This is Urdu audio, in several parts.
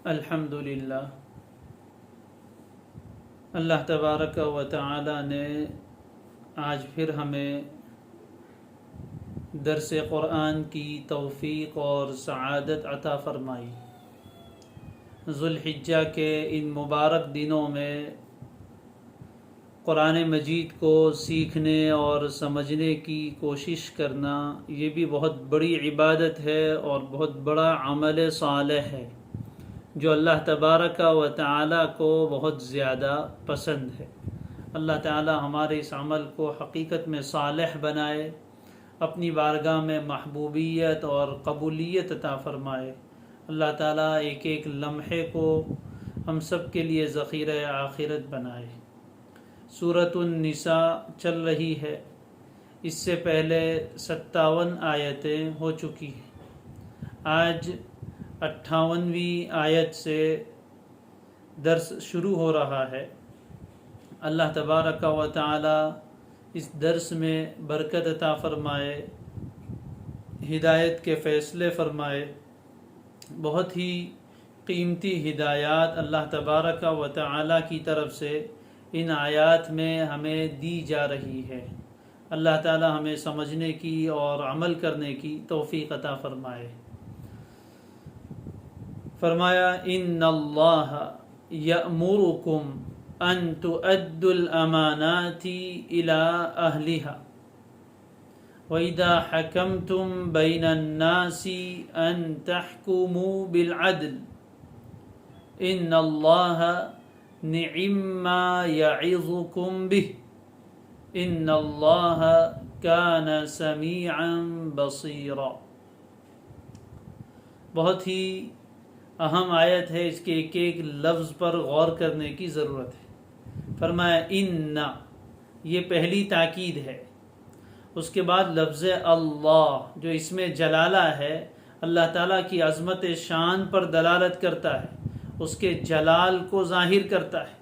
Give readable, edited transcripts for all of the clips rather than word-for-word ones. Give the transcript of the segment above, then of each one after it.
الحمدللہ، اللہ تبارک و تعالی نے آج پھر ہمیں درس قرآن کی توفیق اور سعادت عطا فرمائی۔ ذوالحجہ کے ان مبارک دنوں میں قرآن مجید کو سیکھنے اور سمجھنے کی کوشش کرنا یہ بھی بہت بڑی عبادت ہے اور بہت بڑا عمل صالح ہے جو اللہ تبارک و تعالی کو بہت زیادہ پسند ہے۔ اللہ تعالی ہمارے اس عمل کو حقیقت میں صالح بنائے، اپنی بارگاہ میں محبوبیت اور قبولیت عطا فرمائے۔ اللہ تعالیٰ ایک ایک لمحے کو ہم سب کے لیے ذخیرہ آخرت بنائے۔ سورۃ النساء چل رہی ہے، اس سے پہلے 57 آیتیں ہو چکی ہیں۔ آج 58ویں آیت سے درس شروع ہو رہا ہے۔ اللہ تبارک و تعالی اس درس میں برکت عطا فرمائے، ہدایت کے فیصلے فرمائے۔ بہت ہی قیمتی ہدایات اللہ تبارک و تعالی کی طرف سے ان آیات میں ہمیں دی جا رہی ہے۔ اللہ تعالی ہمیں سمجھنے کی اور عمل کرنے کی توفیق عطا فرمائے۔ فرمایا ان اللہ یأمرکم ان تؤدوا الامانات الى اہلها وَإِذَا حَكَمْتُمْ بَيْنَ النَّاسِ أَن تَحْكُمُوا بِالْعَدْلِ إِنَّ اللَّهَ نِعِمَّا يَعِظُكُمْ بِهِ إِنَّ اللَّهَ كَانَ سَمِيعًا بَصِيرًا۔ بہت ہی اہم آیت ہے، اس کے ایک ایک لفظ پر غور کرنے کی ضرورت ہے۔ فرمایا ان، یہ پہلی تاکید ہے۔ اس کے بعد لفظ اللہ جو اس میں جلالہ ہے، اللہ تعالیٰ کی عظمت شان پر دلالت کرتا ہے، اس کے جلال کو ظاہر کرتا ہے۔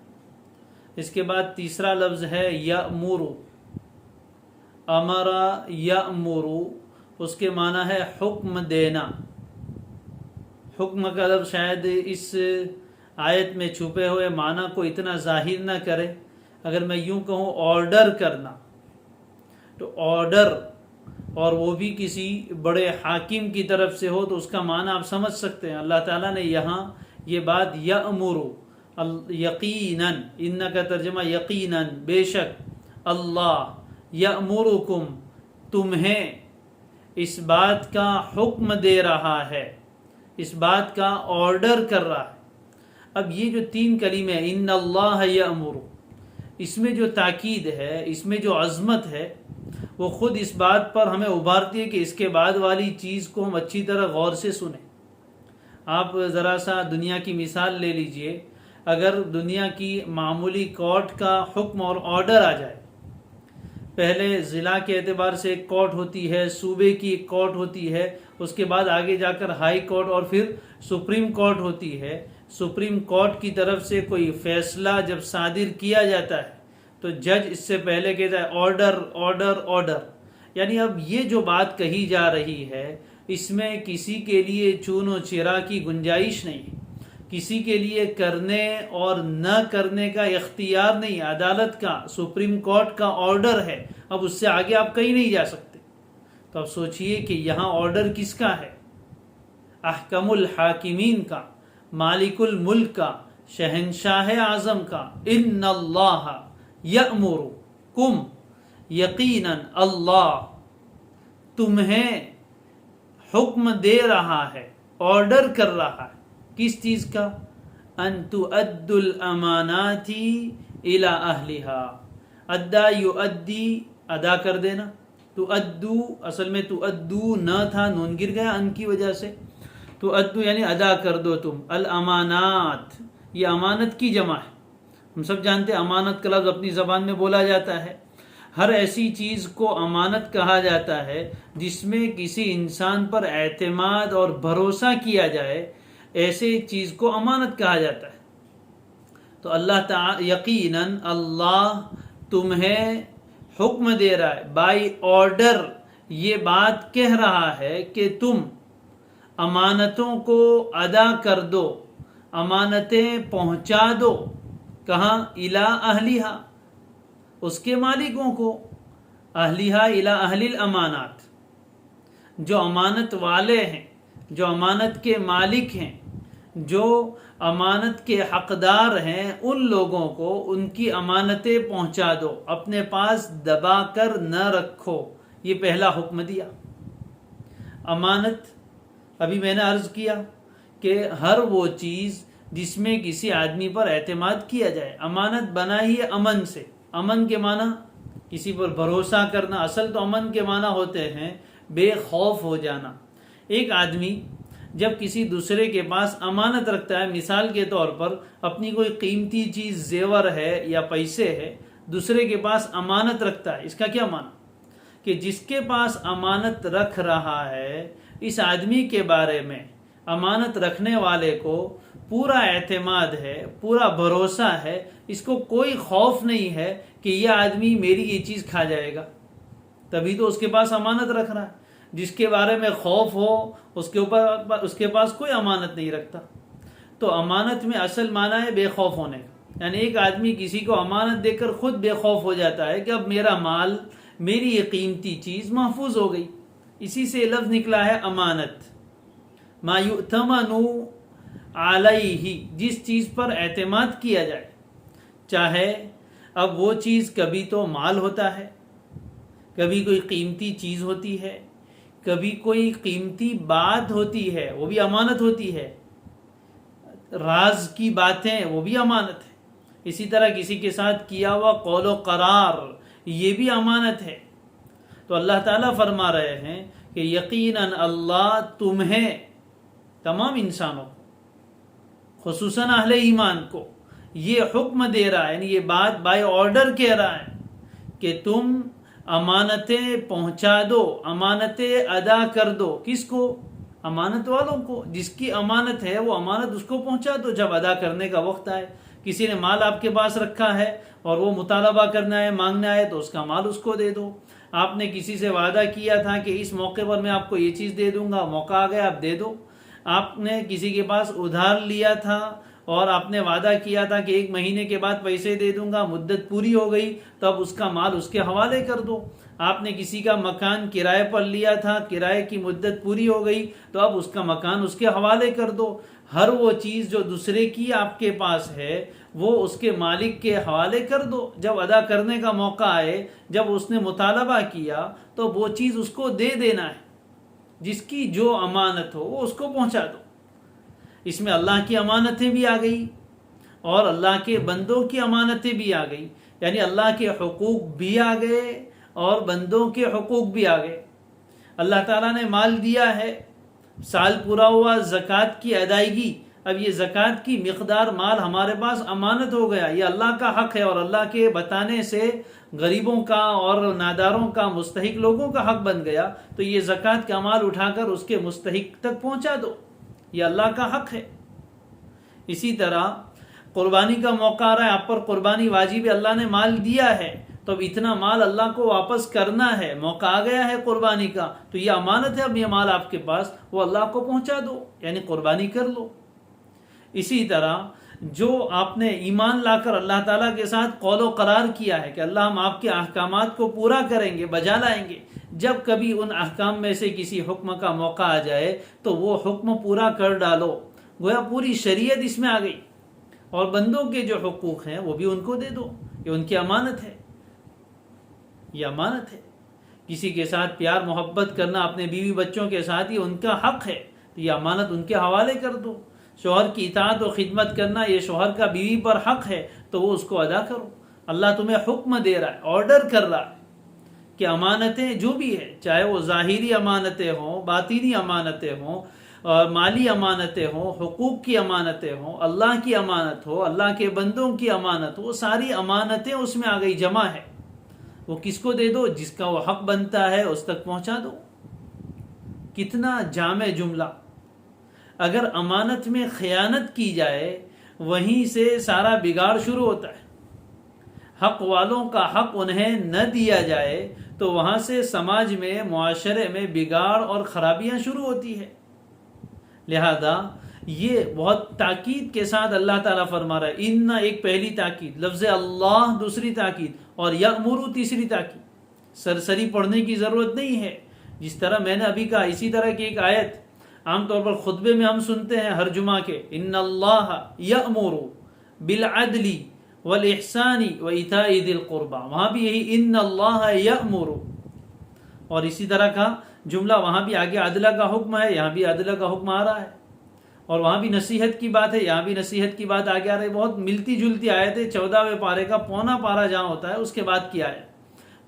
اس کے بعد تیسرا لفظ ہے یأمر، امر یأمر، اس کے معنی ہے حکم دینا۔ حکم کا لفظ شاید اس آیت میں چھپے ہوئے معنی کو اتنا ظاہر نہ کرے۔ اگر میں یوں کہوں آرڈر کرنا، تو آرڈر، اور وہ بھی کسی بڑے حاکم کی طرف سے ہو، تو اس کا معنی آپ سمجھ سکتے ہیں۔ اللہ تعالیٰ نے یہاں یہ بات یأمر، یقیناً، ان کا ترجمہ یقیناً، بے شک، اللہ یأمرکم، تمہیں اس بات کا حکم دے رہا ہے، اس بات کا آرڈر کر رہا ہے۔ اب یہ جو تین کلمے ان اللہ یأمر، اس میں جو تاکید ہے، اس میں جو عظمت ہے، وہ خود اس بات پر ہمیں ابھارتی ہے کہ اس کے بعد والی چیز کو ہم اچھی طرح غور سے سنیں۔ آپ ذرا سا دنیا کی مثال لے لیجئے۔ اگر دنیا کی معمولی کورٹ کا حکم اور آرڈر آ جائے، پہلے ضلع کے اعتبار سے ایک کورٹ ہوتی ہے، صوبے کی ایک کورٹ ہوتی ہے، اس کے بعد آگے جا کر ہائی کورٹ اور پھر سپریم کورٹ ہوتی ہے۔ سپریم کورٹ کی طرف سے کوئی فیصلہ جب صادر کیا جاتا ہے تو جج اس سے پہلے کہتا ہے آرڈر آرڈر آرڈر، یعنی اب یہ جو بات کہی جا رہی ہے، اس میں کسی کے لیے چون و چرا کی گنجائش نہیں، کسی کے لیے کرنے اور نہ کرنے کا اختیار نہیں۔ عدالت کا، سپریم کورٹ کا آرڈر ہے، اب اس سے آگے آپ کہیں نہیں جا سکتے۔ تو اب سوچئے کہ یہاں آرڈر کس کا ہے؟ احکم الحاکمین کا، مالک الملک کا، شہنشاہ اعظم کا۔ ان اللہ یأمرکم، یقیناً اللہ تمہیں حکم دے رہا ہے، آرڈر کر رہا ہے، کس چیز کا؟ ان تؤدوا الامانات الی اہلہا، ادا یؤدی، ادا کر دینا۔ تؤدو، اصل میں تؤدو نہ تھا، نون گر گیا ان کی وجہ سے۔ تؤدو یعنی ادا کر دو تم۔ الامانات، یہ امانت کی جمع ہے۔ ہم سب جانتے ہیں امانت کا لفظ اپنی زبان میں بولا جاتا ہے۔ ہر ایسی چیز کو امانت کہا جاتا ہے جس میں کسی انسان پر اعتماد اور بھروسہ کیا جائے، ایسے چیز کو امانت کہا جاتا ہے۔ تو اللہ تعالی یقیناً اللہ تمہیں حکم دے رہا ہے، بائی آرڈر یہ بات کہہ رہا ہے کہ تم امانتوں کو ادا کر دو، امانتیں پہنچا دو. کہاں؟ الی اہلیہا، اس کے مالکوں کو. اہلیہا الی اہل الامانات، جو امانت والے ہیں، جو امانت کے مالک ہیں، جو امانت کے حقدار ہیں، ان لوگوں کو ان کی امانتیں پہنچا دو، اپنے پاس دبا کر نہ رکھو. یہ پہلا حکم دیا. امانت، ابھی میں نے عرض کیا کہ ہر وہ چیز جس میں کسی آدمی پر اعتماد کیا جائے. امانت بنا ہی امن سے. امن کے معنی کسی پر بھروسہ کرنا. اصل تو امن کے معنی ہوتے ہیں بے خوف ہو جانا. ایک آدمی جب کسی دوسرے کے پاس امانت رکھتا ہے، مثال کے طور پر اپنی کوئی قیمتی چیز زیور ہے یا پیسے ہے، دوسرے کے پاس امانت رکھتا ہے، اس کا کیا معنی؟ کہ جس کے پاس امانت رکھ رہا ہے، اس آدمی کے بارے میں، امانت رکھنے والے کو پورا اعتماد ہے، پورا بھروسہ ہے، اس کو کوئی خوف نہیں ہے کہ یہ آدمی میری یہ چیز کھا جائے گا. تبھی تو اس کے پاس امانت رکھ رہا ہے. جس کے بارے میں خوف ہو اس کے پاس کوئی امانت نہیں رکھتا. تو امانت میں اصل معنی ہے بے خوف ہونے کا. یعنی ایک آدمی کسی کو امانت دے کر خود بے خوف ہو جاتا ہے کہ اب میرا مال، میری یہ قیمتی چیز محفوظ ہو گئی. اسی سے لفظ نکلا ہے امانت. ما یؤتمن علیہ، جس چیز پر اعتماد کیا جائے. چاہے اب وہ چیز کبھی تو مال ہوتا ہے، کبھی کوئی قیمتی چیز ہوتی ہے، کبھی کوئی قیمتی بات ہوتی ہے، وہ بھی امانت ہوتی ہے. راز کی باتیں، وہ بھی امانت ہے. اسی طرح کسی کے ساتھ کیا ہوا قول و قرار، یہ بھی امانت ہے. تو اللہ تعالیٰ فرما رہے ہیں کہ یقیناً اللہ تمہیں، تمام انسانوں کو، خصوصاً اہل ایمان کو یہ حکم دے رہا ہے، یعنی یہ بات بائی آرڈر کہہ رہا ہے کہ تم امانتیں پہنچا دو، امانتیں ادا کر دو. کس کو؟ امانت والوں کو. جس کی امانت ہے وہ امانت اس کو پہنچا دو جب ادا کرنے کا وقت آئے. کسی نے مال آپ کے پاس رکھا ہے اور وہ مطالبہ کرنا ہے، مانگنا ہے، تو اس کا مال اس کو دے دو. آپ نے کسی سے وعدہ کیا تھا کہ اس موقع پر میں آپ کو یہ چیز دے دوں گا، موقع آ گیا آپ دے دو. آپ نے کسی کے پاس ادھار لیا تھا اور آپ نے وعدہ کیا تھا کہ 1 مہینے کے بعد پیسے دے دوں گا، مدت پوری ہو گئی تو اب اس کا مال اس کے حوالے کر دو. آپ نے کسی کا مکان کرائے پر لیا تھا، کرائے کی مدت پوری ہو گئی تو اب اس کا مکان اس کے حوالے کر دو. ہر وہ چیز جو دوسرے کی آپ کے پاس ہے وہ اس کے مالک کے حوالے کر دو. جب ادا کرنے کا موقع آئے، جب اس نے مطالبہ کیا تو وہ چیز اس کو دے دینا ہے. جس کی جو امانت ہو وہ اس کو پہنچا دو. اس میں اللہ کی امانتیں بھی آ گئی اور اللہ کے بندوں کی امانتیں بھی آ گئی. یعنی اللہ کے حقوق بھی آ گئے اور بندوں کے حقوق بھی آ گئے. اللہ تعالیٰ نے مال دیا ہے، سال پورا ہوا، زکوٰۃ کی ادائیگی. اب یہ زکوٰۃ کی مقدار مال ہمارے پاس امانت ہو گیا، یہ اللہ کا حق ہے، اور اللہ کے بتانے سے غریبوں کا اور ناداروں کا، مستحق لوگوں کا حق بن گیا. تو یہ زکوٰۃ کا مال اٹھا کر اس کے مستحق تک پہنچا دو، یہ اللہ کا حق ہے. اسی طرح قربانی کا موقع آ رہا ہے، آپ پر قربانی واجب ہے، اللہ نے مال دیا ہے تو اب اتنا مال اللہ کو واپس کرنا ہے، موقع آ گیا ہے قربانی کا، تو یہ امانت ہے. اب یہ مال آپ کے پاس، وہ اللہ کو پہنچا دو، یعنی قربانی کر لو. اسی طرح جو آپ نے ایمان لا کر اللہ تعالیٰ کے ساتھ قول و قرار کیا ہے کہ اللہ ہم آپ کے احکامات کو پورا کریں گے، بجا لائیں گے، جب کبھی ان احکام میں سے کسی حکم کا موقع آ جائے تو وہ حکم پورا کر ڈالو. گویا پوری شریعت اس میں آ گئی. اور بندوں کے جو حقوق ہیں وہ بھی ان کو دے دو، یہ ان کی امانت ہے. یہ امانت ہے. کسی کے ساتھ پیار محبت کرنا، اپنے بیوی بچوں کے ساتھ، یہ ان کا حق ہے، تو یہ امانت ان کے حوالے کر دو. شوہر کی اطاعت و خدمت کرنا، یہ شوہر کا بیوی پر حق ہے، تو وہ اس کو ادا کرو. اللہ تمہیں حکم دے رہا ہے، آرڈر کر رہا ہے کہ امانتیں جو بھی ہے، چاہے وہ ظاہری امانتیں ہوں، باطنی امانتیں ہوں، اور مالی امانتیں ہوں، حقوق کی امانتیں ہوں، اللہ کی امانت ہو، اللہ کے بندوں کی امانت ہو، وہ ساری امانتیں اس میں آ گئی، جمع ہے. وہ کس کو دے دو؟ جس کا وہ حق بنتا ہے اس تک پہنچا دو. کتنا جامع جملہ. اگر امانت میں خیانت کی جائے وہیں سے سارا بگاڑ شروع ہوتا ہے. حق والوں کا حق انہیں نہ دیا جائے تو وہاں سے سماج میں، معاشرے میں بگاڑ اور خرابیاں شروع ہوتی ہے. لہذا یہ بہت تاکید کے ساتھ اللہ تعالیٰ فرما رہا ہے، ان ایک پہلی تاکید، لفظ اللہ دوسری تاکید، اور یأمر تیسری تاکید۔ سرسری پڑھنے کی ضرورت نہیں ہے، جس طرح میں نے ابھی کہا اسی طرح کی ایک آیت عام طور پر خطبے میں ہم سنتے ہیں ہر جمعہ کے، ان اللہ یأمر بالعدل والاحسان وایتاء ذی القربى، وہاں بھی یہی ان اللہ یأمر، اور اسی طرح کا جملہ وہاں بھی آگے عدلہ کا حکم ہے، یہاں بھی عدلہ کا حکم آ رہا ہے، اور وہاں بھی نصیحت کی بات ہے، یہاں بھی نصیحت کی بات آگے آ رہی ہے۔ بہت ملتی جلتی آیت ہے، 14ویں پارے کا پونا پارا جہاں ہوتا ہے اس کے بعد کیا ہے۔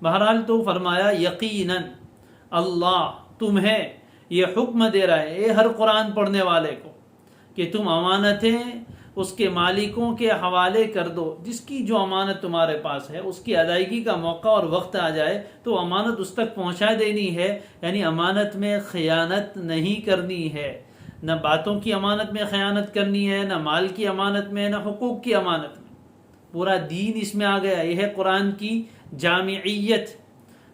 بہرحال تو فرمایا یقیناً اللہ تمہیں یہ حکم دے رہا ہے، اے ہر قرآن پڑھنے والے کو، کہ تم امانتیں اس کے مالکوں کے حوالے کر دو۔ جس کی جو امانت تمہارے پاس ہے اس کی ادائیگی کا موقع اور وقت آ جائے تو امانت اس تک پہنچا دینی ہے، یعنی امانت میں خیانت نہیں کرنی ہے، نہ باتوں کی امانت میں خیانت کرنی ہے، نہ مال کی امانت میں، نہ حقوق کی امانت میں۔ پورا دین اس میں آ گیا، یہ ہے قرآن کی جامعیت۔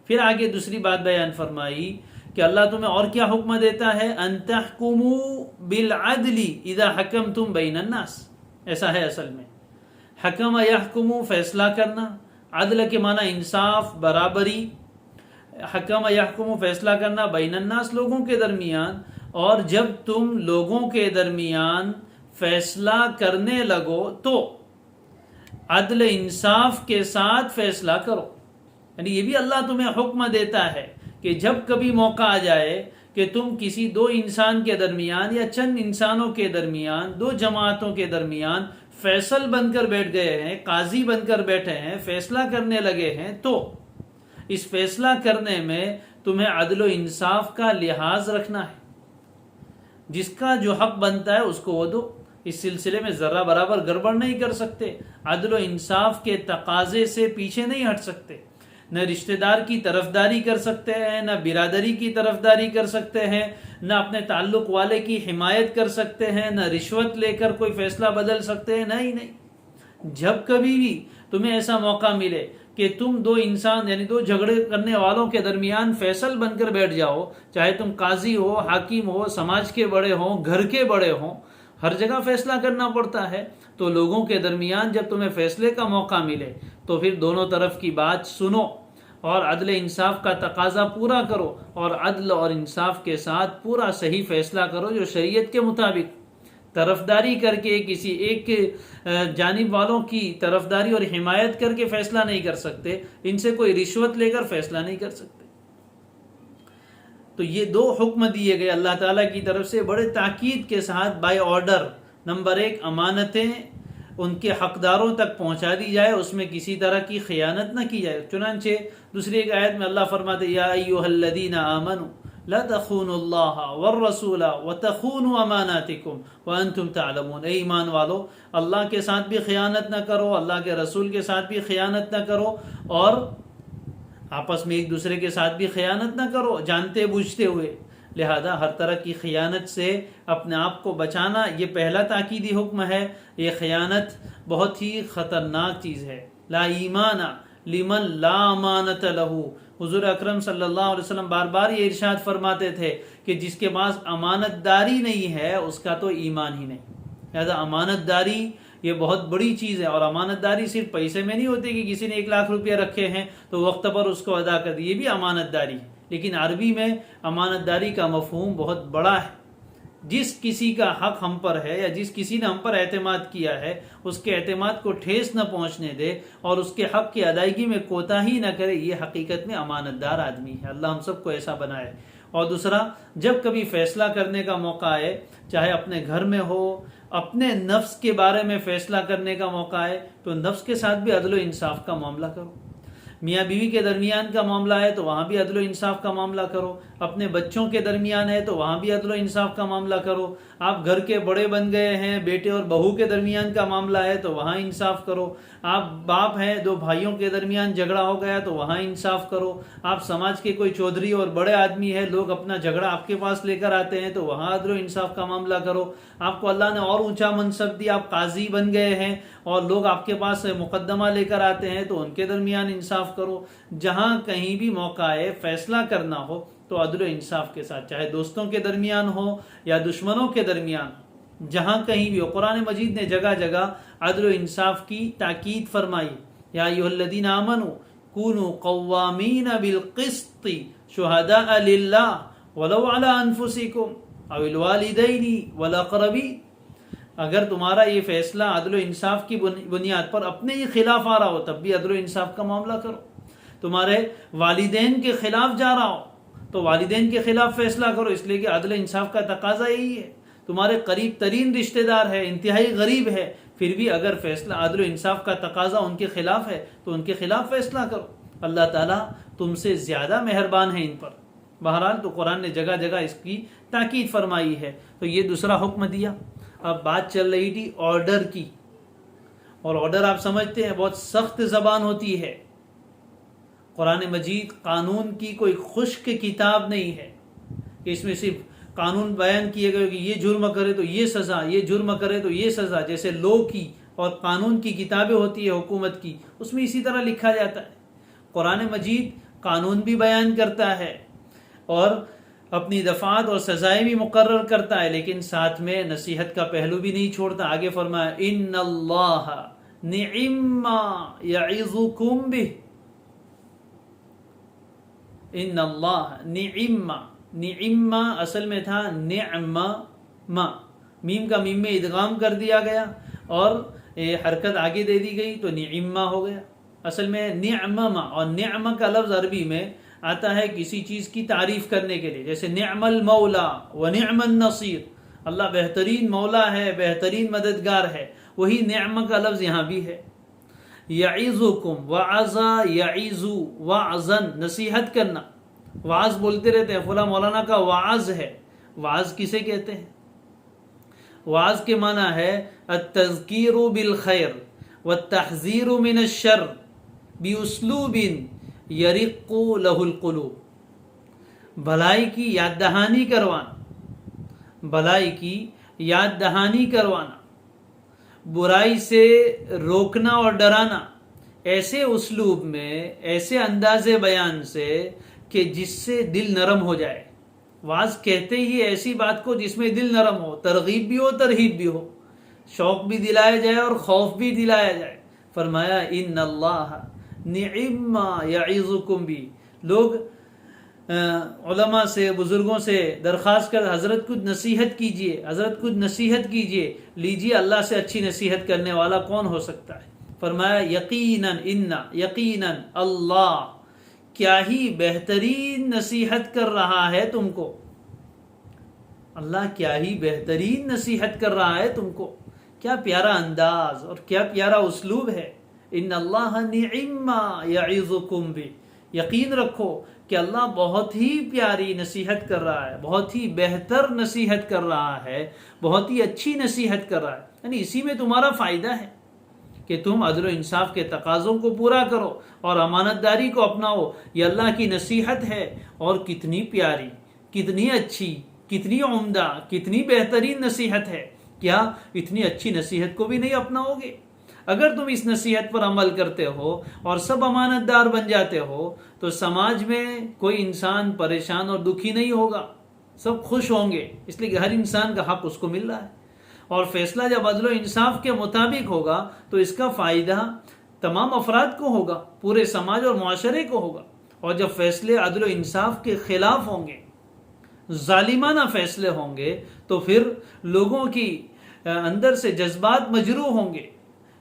پھر آگے دوسری بات بیان فرمائی کہ اللہ تمہیں اور کیا حکم دیتا ہے، ان تحکموا بالعدل اذا حکمتم بین الناس، ایسا ہے اصل میں، حکم یحکم فیصلہ کرنا، عدل کے معنی انصاف برابری، حکم یحکم فیصلہ کرنا بین الناس لوگوں کے درمیان، اور جب تم لوگوں کے درمیان فیصلہ کرنے لگو تو عدل انصاف کے ساتھ فیصلہ کرو۔ یعنی یہ بھی اللہ تمہیں حکم دیتا ہے کہ جب کبھی موقع آ جائے کہ تم کسی دو انسان کے درمیان یا چند انسانوں کے درمیان، دو جماعتوں کے درمیان فیصل بن کر بیٹھ گئے ہیں، قاضی بن کر بیٹھے ہیں، فیصلہ کرنے لگے ہیں، تو اس فیصلہ کرنے میں تمہیں عدل و انصاف کا لحاظ رکھنا ہے، جس کا جو حق بنتا ہے اس کو وہ دو۔ اس سلسلے میں ذرہ برابر گڑبڑ نہیں کر سکتے، عدل و انصاف کے تقاضے سے پیچھے نہیں ہٹ سکتے، نہ رشتہ دار کی طرفداری کر سکتے ہیں، نہ برادری کی طرفداری کر سکتے ہیں، نہ اپنے تعلق والے کی حمایت کر سکتے ہیں، نہ رشوت لے کر کوئی فیصلہ بدل سکتے ہیں، نہیں۔ جب کبھی بھی تمہیں ایسا موقع ملے کہ تم دو انسان یعنی دو جھگڑے کرنے والوں کے درمیان فیصل بن کر بیٹھ جاؤ، چاہے تم قاضی ہو، حاکم ہو، سماج کے بڑے ہوں، گھر کے بڑے ہوں، ہر جگہ فیصلہ کرنا پڑتا ہے، تو لوگوں کے درمیان جب تمہیں فیصلے کا موقع ملے تو پھر دونوں طرف کی بات سنو اور عدل انصاف کا تقاضا پورا کرو، اور عدل اور انصاف کے ساتھ پورا صحیح فیصلہ کرو جو شریعت کے مطابق۔ طرفداری کر کے کسی ایک جانب والوں کی طرفداری اور حمایت کر کے فیصلہ نہیں کر سکتے، ان سے کوئی رشوت لے کر فیصلہ نہیں کر سکتے۔ تو یہ دو حکم دیے گئے اللہ تعالیٰ کی طرف سے بڑے تاکید کے ساتھ بائی آرڈر۔ نمبر 1، امانتیں ان کے حقداروں تک پہنچا دی جائے، اس میں کسی طرح کی خیانت نہ کی جائے۔ چنانچہ دوسری ایک آیت میں اللہ فرماتے یا ایھا الذین آمنوا لا تخونوا اللہ والرسول وتخونوا اماناتکم وانتم تعلمون، اے ایمان والو اللہ کے ساتھ بھی خیانت نہ کرو، اللہ کے رسول کے ساتھ بھی خیانت نہ کرو، اور آپس میں ایک دوسرے کے ساتھ بھی خیانت نہ کرو جانتے بوجھتے ہوئے۔ لہذا ہر طرح کی خیانت سے اپنے آپ کو بچانا یہ پہلا تاکیدی حکم ہے۔ یہ خیانت بہت ہی خطرناک چیز ہے۔ لا ایمان لمن لا امانت لہ، حضور اکرم صلی اللہ علیہ وسلم بار بار یہ ارشاد فرماتے تھے کہ جس کے پاس امانت داری نہیں ہے اس کا تو ایمان ہی نہیں۔ لہذا امانت داری یہ بہت بڑی چیز ہے، اور امانت داری صرف پیسے میں نہیں ہوتی کہ کسی نے 1,00,000 روپیہ رکھے ہیں تو وقت پر اس کو ادا کر دی، یہ بھی امانت داری ہے۔ لیکن عربی میں امانت داری کا مفہوم بہت بڑا ہے۔ جس کسی کا حق ہم پر ہے یا جس کسی نے ہم پر اعتماد کیا ہے اس کے اعتماد کو ٹھیس نہ پہنچنے دے اور اس کے حق کی ادائیگی میں کوتاہی نہ کرے، یہ حقیقت میں امانت دار آدمی ہے۔ اللہ ہم سب کو ایسا بنائے۔ اور دوسرا، جب کبھی فیصلہ کرنے کا موقع آئے، چاہے اپنے گھر میں ہو، اپنے نفس کے بارے میں فیصلہ کرنے کا موقع آئے، تو نفس کے ساتھ بھی عدل و انصاف کا معاملہ کرو۔ میاں بیوی کے درمیان کا معاملہ ہے تو وہاں بھی عدل و انصاف کا معاملہ کرو، اپنے بچوں کے درمیان ہے تو وہاں بھی عدل و انصاف کا معاملہ کرو، آپ گھر کے بڑے بن گئے ہیں، بیٹے اور بہو کے درمیان کا معاملہ ہے تو وہاں انصاف کرو، آپ باپ ہیں، دو بھائیوں کے درمیان جھگڑا ہو گیا تو وہاں انصاف کرو، آپ سماج کے کوئی چودھری اور بڑے آدمی ہیں، لوگ اپنا جھگڑا آپ کے پاس لے کر آتے ہیں تو وہاں عدل و انصاف کا معاملہ کرو، آپ کو اللہ نے اور اونچا منصب دیا، آپ قاضی بن گئے ہیں اور لوگ آپ کے پاس مقدمہ لے کر آتے ہیں تو ان کے درمیان انصاف کرو۔ جہاں کہیں بھی موقع آئے فیصلہ کرنا ہو تو عدل و انصاف کے ساتھ، چاہے دوستوں کے درمیان ہو یا دشمنوں کے درمیان، جہاں کہیں بھی ہو. قرآن مجید نے جگہ جگہ عدل و انصاف کی تاکید فرمائی. یا ایھا الذین آمنوا کونوا قوامین بالقسط شہداء للہ ولو علی انفسکم او الوالدین والاقربین. اگر تمہارا یہ فیصلہ عدل و انصاف کی بنیاد پر اپنے ہی خلاف آ رہا ہو تب بھی عدل و انصاف کا معاملہ کرو. تمہارے والدین کے خلاف جا رہا ہو تو والدین کے خلاف فیصلہ کرو، اس لیے کہ عدل و انصاف کا تقاضا یہی ہے. تمہارے قریب ترین رشتہ دار ہے، انتہائی غریب ہے، پھر بھی اگر فیصلہ عدل و انصاف کا تقاضا ان کے خلاف ہے تو ان کے خلاف فیصلہ کرو. اللہ تعالیٰ تم سے زیادہ مہربان ہے ان پر. بہرحال تو قرآن نے جگہ جگہ اس کی تاکید فرمائی ہے. تو یہ دوسرا حکم دیا. اب بات چل رہی تھی آرڈر کی، اور آرڈر آپ سمجھتے ہیں بہت سخت زبان ہوتی ہے. قرآن مجید قانون کی کوئی خشک کتاب نہیں ہے کہ اس میں صرف قانون بیان کیے گئے کہ یہ جرم کرے تو یہ سزا، یہ جرم کرے تو یہ سزا. جیسے لو کی اور قانون کی کتابیں ہوتی ہے حکومت کی، اس میں اسی طرح لکھا جاتا ہے. قرآن مجید قانون بھی بیان کرتا ہے اور اپنی دفعات اور سزائیں بھی مقرر کرتا ہے، لیکن ساتھ میں نصیحت کا پہلو بھی نہیں چھوڑتا. آگے فرمایا ان اللہ نعم ما یعظکم بہ. ان اللہ نعم اصل میں تھا نعم ما، میم کا میم میں ادغام کر دیا گیا اور حرکت آگے دے دی گئی تو نعم ہو گیا. اصل میں نعم ما، اور نعم کا لفظ عربی میں آتا ہے کسی چیز کی تعریف کرنے کے لیے. جیسے نعم المولا و نعم النصیر، اللہ بہترین مولا ہے، بہترین مددگار ہے. وہی نعم کا لفظ یہاں بھی ہے. یعظکم وعظ یعظ وعظا، نصیحت کرنا. وعظ بولتے رہتے ہیں فلاں مولانا کا وعظ ہے. وعظ کسے کہتے ہیں؟ وعظ کے معنی ہے التذکیر بالخیر والتحذیر من الشر باسلوب یرق لہ القلوب. بھلائی کی یاد دہانی کروانا، بھلائی کی یاد دہانی کروانا، برائی سے روکنا اور ڈرانا ایسے اسلوب میں، ایسے انداز بیان سے کہ جس سے دل نرم ہو جائے. واعظ کہتے ہی ایسی بات کو جس میں دل نرم ہو، ترغیب بھی ہو ترہیب بھی ہو، شوق بھی دلایا جائے اور خوف بھی دلایا جائے. فرمایا ان اللہ نعم ما یعظکم بہ. لوگ علماء سے، بزرگوں سے درخواست کر حضرت کچھ نصیحت کیجئے، حضرت کچھ نصیحت کیجئے. لیجئے اللہ سے اچھی نصیحت کرنے والا کون ہو سکتا ہے؟ فرمایا یقیناً اللہ کیا ہی بہترین نصیحت کر رہا ہے تم کو. اللہ کیا ہی بہترین نصیحت کر رہا ہے تم کو. کیا پیارا انداز اور کیا پیارا اسلوب ہے. ان اللہ نعم ما یعظکم بہ. یقین رکھو کہ اللہ بہت ہی پیاری نصیحت کر رہا ہے، بہت ہی بہتر نصیحت کر رہا ہے، بہت ہی اچھی نصیحت کر رہا ہے. یعنی اسی میں تمہارا فائدہ ہے کہ تم عدل و انصاف کے تقاضوں کو پورا کرو اور امانت داری کو اپناؤ. یہ اللہ کی نصیحت ہے، اور کتنی پیاری، کتنی اچھی، کتنی عمدہ، کتنی بہترین نصیحت ہے. کیا اتنی اچھی نصیحت کو بھی نہیں اپناؤ گے؟ اگر تم اس نصیحت پر عمل کرتے ہو اور سب امانت دار بن جاتے ہو تو سماج میں کوئی انسان پریشان اور دکھی نہیں ہوگا، سب خوش ہوں گے، اس لیے کہ ہر انسان کا حق اس کو مل رہا ہے. اور فیصلہ جب عدل و انصاف کے مطابق ہوگا تو اس کا فائدہ تمام افراد کو ہوگا، پورے سماج اور معاشرے کو ہوگا. اور جب فیصلے عدل و انصاف کے خلاف ہوں گے، ظالمانہ فیصلے ہوں گے، تو پھر لوگوں کی اندر سے جذبات مجروح ہوں گے،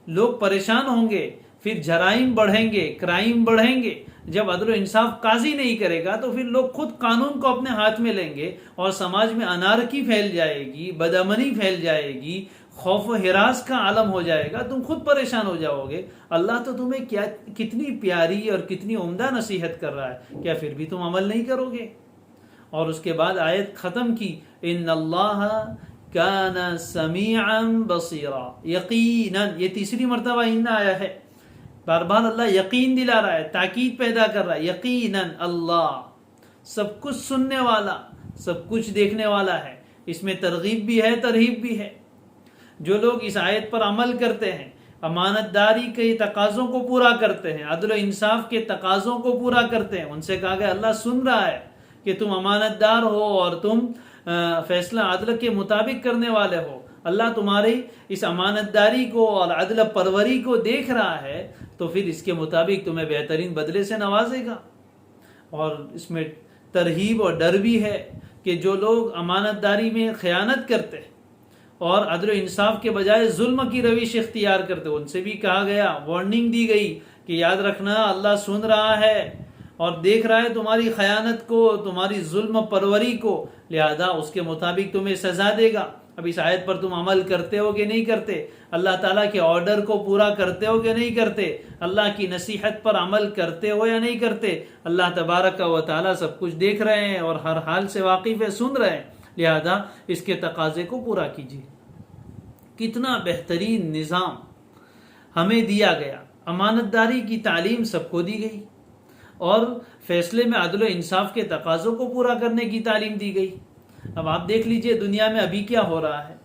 لوگ پریشان ہوں گے، پھر جرائم بڑھیں گے، کرائم بڑھیں گے. جب عدل و انصاف قاضی نہیں کرے گا تو پھر لوگ خود قانون کو اپنے ہاتھ میں لیں گے اور سماج میں انارکی پھیل جائے گی، بدامنی پھیل جائے گی، خوف و ہراس کا عالم ہو جائے گا، تم خود پریشان ہو جاؤ گے. اللہ تو تمہیں کتنی پیاری اور کتنی عمدہ نصیحت کر رہا ہے، کیا پھر بھی تم عمل نہیں کرو گے؟ اور اس کے بعد آیت ختم کی ان اللہ کان سمیعا بصیرا. یقیناً، یہ تیسری مرتبہ ان آیا ہے. بار بار اللہ یقین دلا رہا ہے، تاکید پیدا کر رہا ہے. یقیناً اللہ سب کچھ سننے والا، سب کچھ دیکھنے والا ہے. اس میں ترغیب بھی ہے، ترہیب بھی ہے. جو لوگ اس آیت پر عمل کرتے ہیں، امانت داری کے تقاضوں کو پورا کرتے ہیں، عدل و انصاف کے تقاضوں کو پورا کرتے ہیں، ان سے کہا گیا اللہ سن رہا ہے کہ تم امانت دار ہو اور تم فیصلہ عدل کے مطابق کرنے والے ہو. اللہ تمہاری اس امانت داری کو اور عدل پروری کو دیکھ رہا ہے تو پھر اس کے مطابق تمہیں بہترین بدلے سے نوازے گا۔ اور اس میں ترہیب اور ڈر بھی ہے کہ جو لوگ امانت داری میں خیانت کرتے اور عدل و انصاف کے بجائے ظلم کی روش اختیار کرتے، ان سے بھی کہا گیا، وارننگ دی گئی کہ یاد رکھنا اللہ سن رہا ہے اور دیکھ رہا ہے تمہاری خیانت کو، تمہاری ظلم پروری کو، لہذا اس کے مطابق تمہیں سزا دے گا۔ اب اس آیت پر تم عمل کرتے ہو کہ نہیں کرتے؟ اللہ تعالیٰ کے آرڈر کو پورا کرتے ہو کہ نہیں کرتے؟ اللہ کی نصیحت پر عمل کرتے ہو یا نہیں کرتے؟ اللہ تبارک و تعالیٰ سب کچھ دیکھ رہے ہیں اور ہر حال سے واقف ہے، سن رہے ہیں، لہذا اس کے تقاضے کو پورا کیجیے۔ کتنا بہترین نظام ہمیں دیا گیا، امانت داری کی تعلیم سب کو دی گئی اور فیصلے میں عدل و انصاف کے تقاضوں کو پورا کرنے کی تعلیم دی گئی۔ اب آپ دیکھ لیجئے دنیا میں ابھی کیا ہو رہا ہے،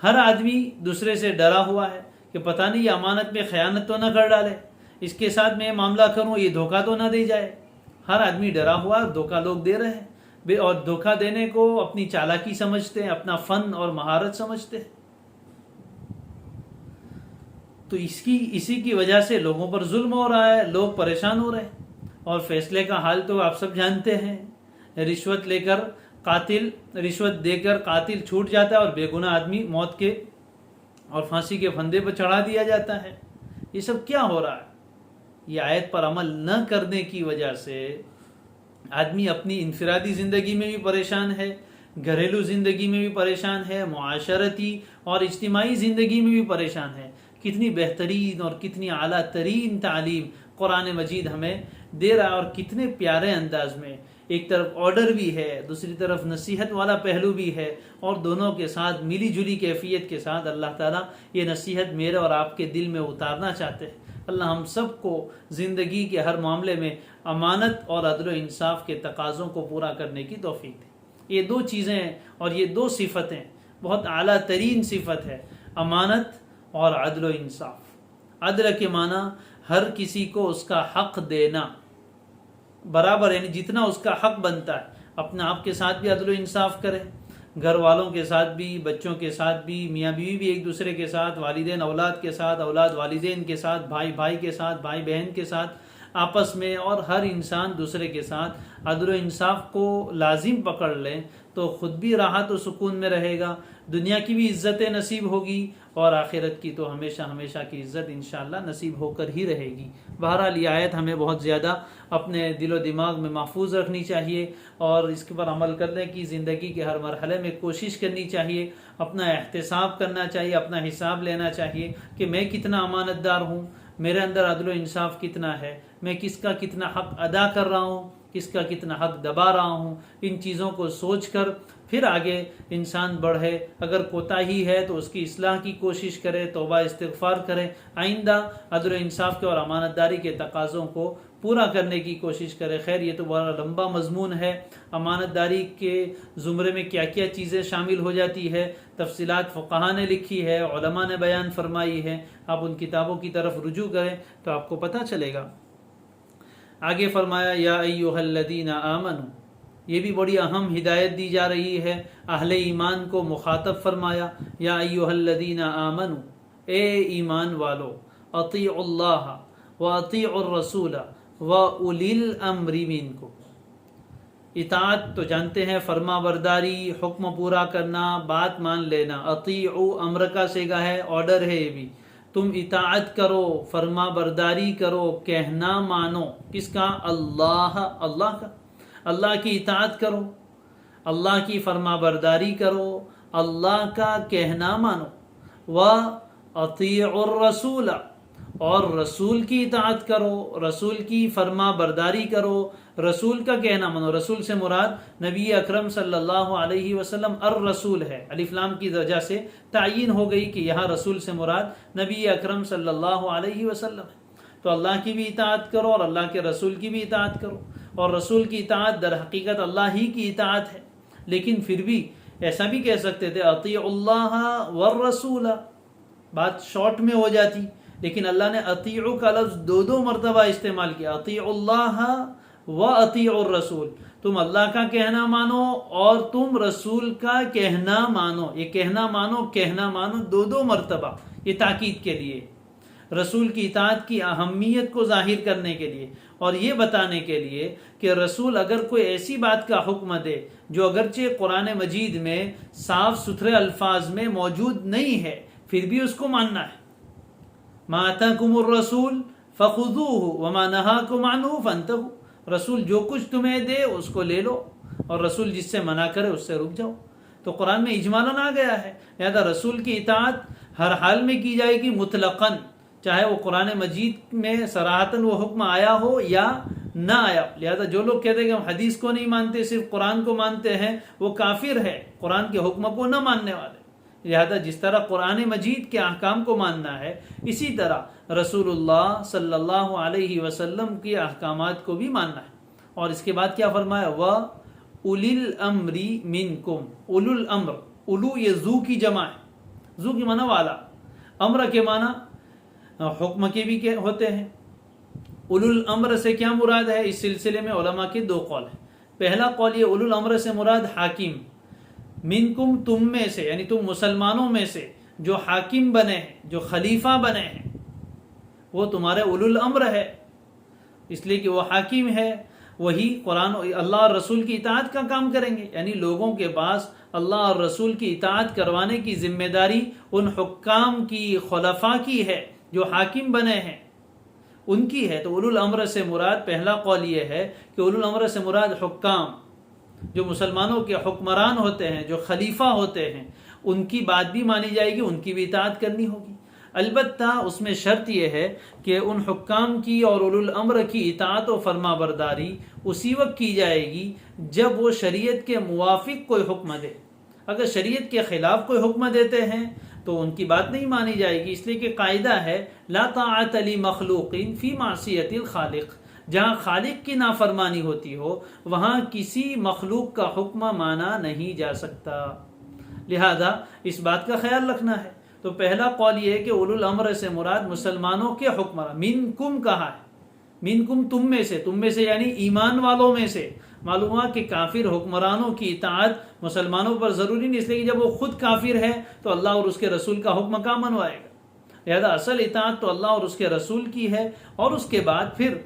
ہر آدمی دوسرے سے ڈرا ہوا ہے کہ پتہ نہیں یہ امانت میں خیانت تو نہ کر ڈالے، اس کے ساتھ میں معاملہ کروں یہ دھوکہ تو نہ دے جائے۔ ہر آدمی ڈرا ہوا ہے، دھوکہ لوگ دے رہے ہیں اور دھوکہ دینے کو اپنی چالاکی سمجھتے ہیں، اپنا فن اور مہارت سمجھتے ہیں۔ تو اسی کی وجہ سے لوگوں پر ظلم ہو رہا ہے، لوگ پریشان ہو رہے ہیں۔ اور فیصلے کا حال تو آپ سب جانتے ہیں، رشوت دے کر قاتل چھوٹ جاتا ہے اور بے گناہ آدمی موت کے اور پھانسی کے پھندے پر چڑھا دیا جاتا ہے۔ یہ سب کیا ہو رہا ہے؟ یہ آیت پر عمل نہ کرنے کی وجہ سے آدمی اپنی انفرادی زندگی میں بھی پریشان ہے، گھریلو زندگی میں بھی پریشان ہے، معاشرتی اور اجتماعی زندگی میں بھی پریشان ہے۔ کتنی بہترین اور کتنی اعلیٰ ترین تعلیم قرآن مجید ہمیں دے رہا ہے اور کتنے پیارے انداز میں، ایک طرف آرڈر بھی ہے، دوسری طرف نصیحت والا پہلو بھی ہے، اور دونوں کے ساتھ ملی جلی کیفیت کے ساتھ اللہ تعالیٰ یہ نصیحت میرے اور آپ کے دل میں اتارنا چاہتے ہیں۔ اللہ ہم سب کو زندگی کے ہر معاملے میں امانت اور عدل و انصاف کے تقاضوں کو پورا کرنے کی توفیق دے۔ یہ دو چیزیں اور یہ دو صفتیں بہت اعلیٰ ترین صفت ہے، امانت اور عدل و انصاف۔ عدل کے معنی ہر کسی کو اس کا حق دینا برابر، یعنی جتنا اس کا حق بنتا ہے، اپنے آپ کے ساتھ بھی عدل و انصاف کرے، گھر والوں کے ساتھ بھی، بچوں کے ساتھ بھی، میاں بیوی بھی ایک دوسرے کے ساتھ، والدین اولاد کے ساتھ، اولاد والدین کے ساتھ، بھائی بھائی کے ساتھ، بھائی بہن کے ساتھ، آپس میں، اور ہر انسان دوسرے کے ساتھ عدل و انصاف کو لازم پکڑ لیں تو خود بھی راحت و سکون میں رہے گا، دنیا کی بھی عزت نصیب ہوگی اور آخرت کی تو ہمیشہ ہمیشہ کی عزت انشاءاللہ نصیب ہو کر ہی رہے گی۔ بہرحال یہ آیت ہمیں بہت زیادہ اپنے دل و دماغ میں محفوظ رکھنی چاہیے اور اس کے پر عمل کرنے کی زندگی کے ہر مرحلے میں کوشش کرنی چاہیے، اپنا احتساب کرنا چاہیے، اپنا حساب لینا چاہیے کہ میں کتنا امانت دار ہوں، میرے اندر عدل و انصاف کتنا ہے، میں کس کا کتنا حق ادا کر رہا ہوں، کس کا کتنا حق دبا رہا ہوں۔ ان چیزوں کو سوچ کر پھر آگے انسان بڑھے، اگر کوتاہی ہے تو اس کی اصلاح کی کوشش کرے، توبہ استغفار کرے، آئندہ عدل و انصاف کے اور امانت داری کے تقاضوں کو پورا کرنے کی کوشش کرے۔ خیر یہ تو بڑا لمبا مضمون ہے، امانت داری کے زمرے میں کیا کیا چیزیں شامل ہو جاتی ہے، تفصیلات فقہا نے لکھی ہے، علماء نے بیان فرمائی ہے، آپ ان کتابوں کی طرف رجوع کریں تو آپ کو پتہ چلے گا۔ آگے فرمایا یا ایھا الذین آمنوا، یہ بھی بڑی اہم ہدایت دی جا رہی ہے، اہل ایمان کو مخاطب فرمایا، یا ایھا الذین آمنوا، اے ایمان والو، اطیعوا اللہ واطیعوا الرسول واولی الامر منکم۔ اطاعت تو جانتے ہیں، فرما برداری، حکم پورا کرنا، بات مان لینا۔ اطیعوا امر کا صیغہ ہے، آرڈر ہے، یہ بھی تم اطاعت کرو، فرما برداری کرو، کہنا مانو، کس کا؟ اللہ کا، اللہ کی اطاعت کرو، اللہ کی فرما برداری کرو، اللہ کا کہنا مانو۔ وَأَطِيعُوا الرَّسُولَ، اور رسول کی اطاعت کرو، رسول کی فرما برداری کرو، رسول کا کہنا مانو۔ رسول سے مراد نبی اکرم صلی اللہ علیہ وسلم، الرسول ہے، الف لام کی وجہ سے تعین ہو گئی کہ یہاں رسول سے مراد نبی اکرم صلی اللہ علیہ وسلم ہے۔ تو اللہ کی بھی اطاعت کرو اور اللہ کے رسول کی بھی اطاعت کرو، اور رسول کی اطاعت در حقیقت اللہ ہی کی اطاعت ہے، لیکن پھر بھی ایسا بھی کہہ سکتے تھے اطیعوا اللہ والرسول، بات شارٹ میں ہو جاتی، لیکن اللہ نے اطیعوا کا لفظ دو مرتبہ استعمال کیا، اطیعوا اللہ واطیعوا الرسول، تم اللہ کا کہنا مانو اور تم رسول کا کہنا مانو. یہ کہنا مانو دو مرتبہ، یہ تاکید کے لیے، رسول کی اطاعت کی اہمیت کو ظاہر کرنے کے لیے، اور یہ بتانے کے لیے کہ رسول اگر کوئی ایسی بات کا حکم دے جو اگرچہ قرآن مجید میں صاف ستھرے الفاظ میں موجود نہیں ہے، پھر بھی اس کو ماننا ہے. ما آتاکم الرسول فخذوہ وما نہاکم عنہ فانتہوا. رسول جو کچھ تمہیں دے اس کو لے لو، اور رسول جس سے منع کرے اس سے رک جاؤ. تو قرآن میں اجمالاً آ گیا ہے، لہذا رسول کی اطاعت ہر حال میں کی جائے گی مطلقاً، چاہے وہ قرآن مجید میں صراحتاً وہ حکم آیا ہو یا نہ آیا. لہذا جو لوگ کہتے ہیں کہ ہم حدیث کو نہیں مانتے صرف قرآن کو مانتے ہیں، وہ کافر ہے، قرآن کے حکم کو نہ ماننے والے. لہذا جس طرح قرآن مجید کے احکام کو ماننا ہے، اسی طرح رسول اللہ صلی اللہ علیہ وسلم کے احکامات کو بھی ماننا ہے. اور اس کے بعد کیا فرمایا؟ وَأُولِي الْأَمْرِ مِنْكُمْ. اولو الامر، اولو یہ ذو کی جمع ہے، ذو کی معنی والا، امر کے معنی حکم کے بھی ہوتے ہیں. اولو الامر سے کیا مراد ہے؟ اس سلسلے میں علماء کے دو قول ہیں. پہلا قول یہ اولو الامر سے مراد حاکم، منکم تم میں سے، یعنی تم مسلمانوں میں سے جو حاکم بنے ہیں، جو خلیفہ بنے ہیں، وہ تمہارے اولو الامر ہے، اس لیے کہ وہ حاکم ہے، وہی قرآن اللہ اور رسول کی اطاعت کا کام کریں گے. یعنی لوگوں کے پاس اللہ اور رسول کی اطاعت کروانے کی ذمہ داری ان حکام کی، خلفاء کی ہے جو حاکم بنے ہیں، ان کی ہے. تو اولو الامر سے مراد پہلا قول یہ ہے کہ اولو الامر سے مراد حکام، جو مسلمانوں کے حکمران ہوتے ہیں، جو خلیفہ ہوتے ہیں، ان کی بات بھی مانی جائے گی، ان کی بھی اطاعت کرنی ہوگی. البتہ اس میں شرط یہ ہے کہ ان حکام کی اور اولو الامر کی اطاعت و فرما برداری اسی وقت کی جائے گی جب وہ شریعت کے موافق کوئی حکم دے. اگر شریعت کے خلاف کوئی حکم دیتے ہیں تو ان کی بات نہیں مانی جائے گی، اس لیے کہ قاعدہ ہے لا طاعت لمخلوق فی معصیت الخالق. جہاں خالق کی نافرمانی ہوتی ہو وہاں کسی مخلوق کا حکم مانا نہیں جا سکتا. لہذا اس بات کا خیال رکھنا ہے. تو پہلا قول یہ ہے کہ اولو الامر سے مراد مسلمانوں کے حکمران. منکم کہا ہے، منکم تم میں سے یعنی ایمان والوں میں سے. معلوم ہوا کہ کافر حکمرانوں کی اطاعت مسلمانوں پر ضروری نہیں، اس لیے کہ جب وہ خود کافر ہے تو اللہ اور اس کے رسول کا حکم کہاں منوائے گا. لہذا اصل اطاعت تو اللہ اور اس کے رسول کی ہے، اور اس کے بعد پھر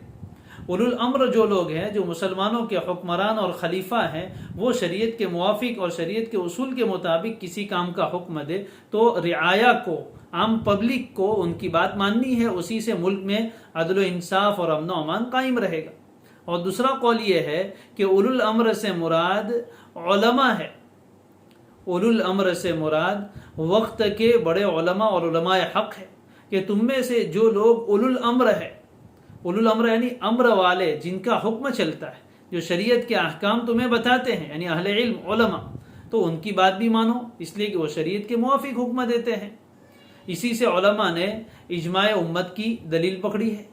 اولو الامر جو لوگ ہیں، جو مسلمانوں کے حکمران اور خلیفہ ہیں، وہ شریعت کے موافق اور شریعت کے اصول کے مطابق کسی کام کا حکم دے تو رعایا کو، عام پبلک کو ان کی بات ماننی ہے. اسی سے ملک میں عدل و انصاف اور امن و امان قائم رہے گا. اور دوسرا قول یہ ہے کہ اولو الامر سے مراد علماء ہے. اولو الامر سے مراد وقت کے بڑے علماء اور علماء حق ہے کہ تم میں سے جو لوگ اولو الامر ہے، اولو الامر یعنی امر والے، جن کا حکم چلتا ہے، جو شریعت کے احکام تمہیں بتاتے ہیں، یعنی اہل علم علماء، تو ان کی بات بھی مانو، اس لیے کہ وہ شریعت کے موافق حکم دیتے ہیں. اسی سے علماء نے اجماع امت کی دلیل پکڑی ہے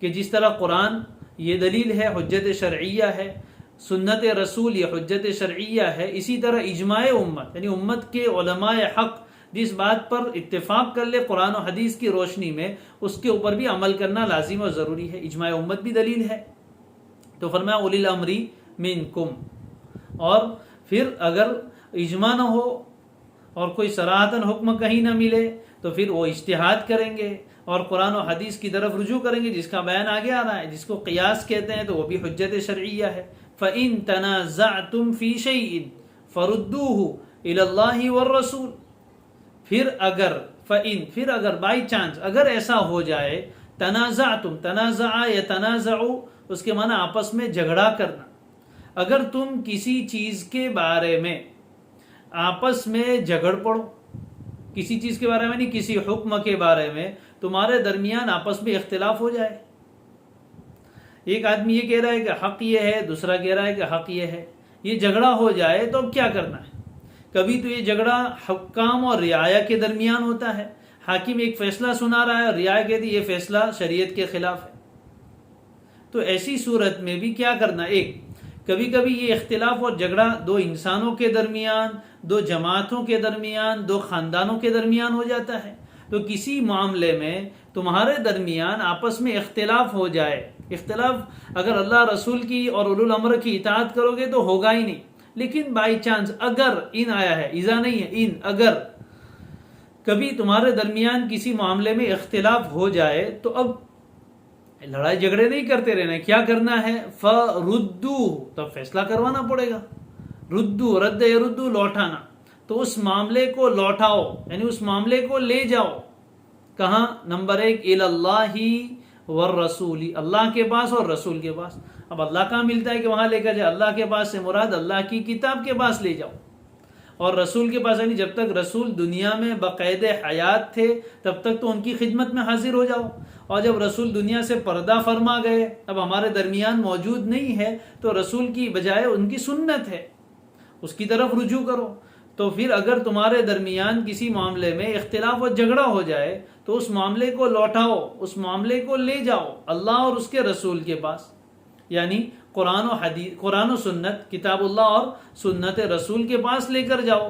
کہ جس طرح قرآن یہ دلیل ہے، حجت شرعیہ ہے، سنت رسول یہ حجت شرعیہ ہے، اسی طرح اجماع امت یعنی امت کے علماء حق جس بات پر اتفاق کر لے قرآن و حدیث کی روشنی میں، اس کے اوپر بھی عمل کرنا لازم و ضروری ہے. اجماع امت بھی دلیل ہے. تو فرمایا اولی الامر منکم. اور پھر اگر اجماع نہ ہو اور کوئی صراحتاً حکم کہیں نہ ملے تو پھر وہ اجتہاد کریں گے اور قرآن و حدیث کی طرف رجوع کریں گے، جس کا بیان آگے آ رہا ہے، جس کو قیاس کہتے ہیں، تو وہ بھی حجت شرعیہ ہے. فَإِن تَنَازَعْتُمْ فِي شَيْءٍ فَرُدُّوهُ إِلَى اللَّهِ وَالرَّسُولِ. پھر اگر بائی چانس اگر ایسا ہو جائے، تنازع یتنازع، اس کے معنی آپس میں جھگڑا کرنا. اگر تم کسی چیز کے بارے میں آپس میں جھگڑ پڑو، کسی چیز کے بارے میں نہیں، کسی حکم کے بارے میں تمہارے درمیان آپس میں اختلاف ہو جائے، ایک آدمی یہ کہہ رہا ہے کہ حق یہ ہے، دوسرا کہہ رہا ہے کہ حق یہ ہے، یہ جھگڑا ہو جائے تو اب کیا کرنا ہے؟ کبھی تو یہ جھگڑا حکام اور رعایا کے درمیان ہوتا ہے، حاکم ایک فیصلہ سنا رہا ہے اور رعایا کہتی ہے یہ فیصلہ شریعت کے خلاف ہے. تو ایسی صورت میں بھی کیا کرنا؟ کبھی کبھی یہ اختلاف اور جھگڑا دو انسانوں کے درمیان، دو جماعتوں کے درمیان، دو خاندانوں کے درمیان ہو جاتا ہے. تو کسی معاملے میں تمہارے درمیان آپس میں اختلاف ہو جائے، اختلاف اگر اللہ رسول کی اور اولو الامر کی اطاعت کرو گے تو ہوگا ہی نہیں. لیکن بائی چانس اگر ان آیا ہے، اذا نہیں ہے، ان اگر کبھی تمہارے درمیان کسی معاملے میں اختلاف ہو جائے تو اب لڑائی جھگڑے نہیں کرتے رہنا، کیا کرنا ہے؟ فردو، تب فیصلہ کروانا پڑے گا. ردو، رد یردو، لوٹانا. تو اس معاملے کو لوٹاؤ، یعنی اس معاملے کو لے جاؤ. کہاں؟ نمبر 1 اللہ والرسول، اللہ کے پاس اور رسول کے پاس. اب اللہ کہاں ملتا ہے کہ وہاں لے کر جائے؟ اللہ کے پاس سے مراد اللہ کی کتاب کے پاس لے جاؤ، اور رسول کے پاس، یعنی جب تک رسول دنیا میں بقید حیات تھے تب تک تو ان کی خدمت میں حاضر ہو جاؤ. اور جب رسول دنیا سے پردہ فرما گئے، اب ہمارے درمیان موجود نہیں ہے، تو رسول کی بجائے ان کی سنت ہے، اس کی طرف رجوع کرو. تو پھر اگر تمہارے درمیان کسی معاملے میں اختلاف و جھگڑا ہو جائے تو اس معاملے کو لوٹاؤ، اس معاملے کو لے جاؤ اللہ اور اس کے رسول کے پاس، یعنی قرآن و حدیث، قرآن و سنت، کتاب اللہ اور سنت رسول کے پاس لے کر جاؤ.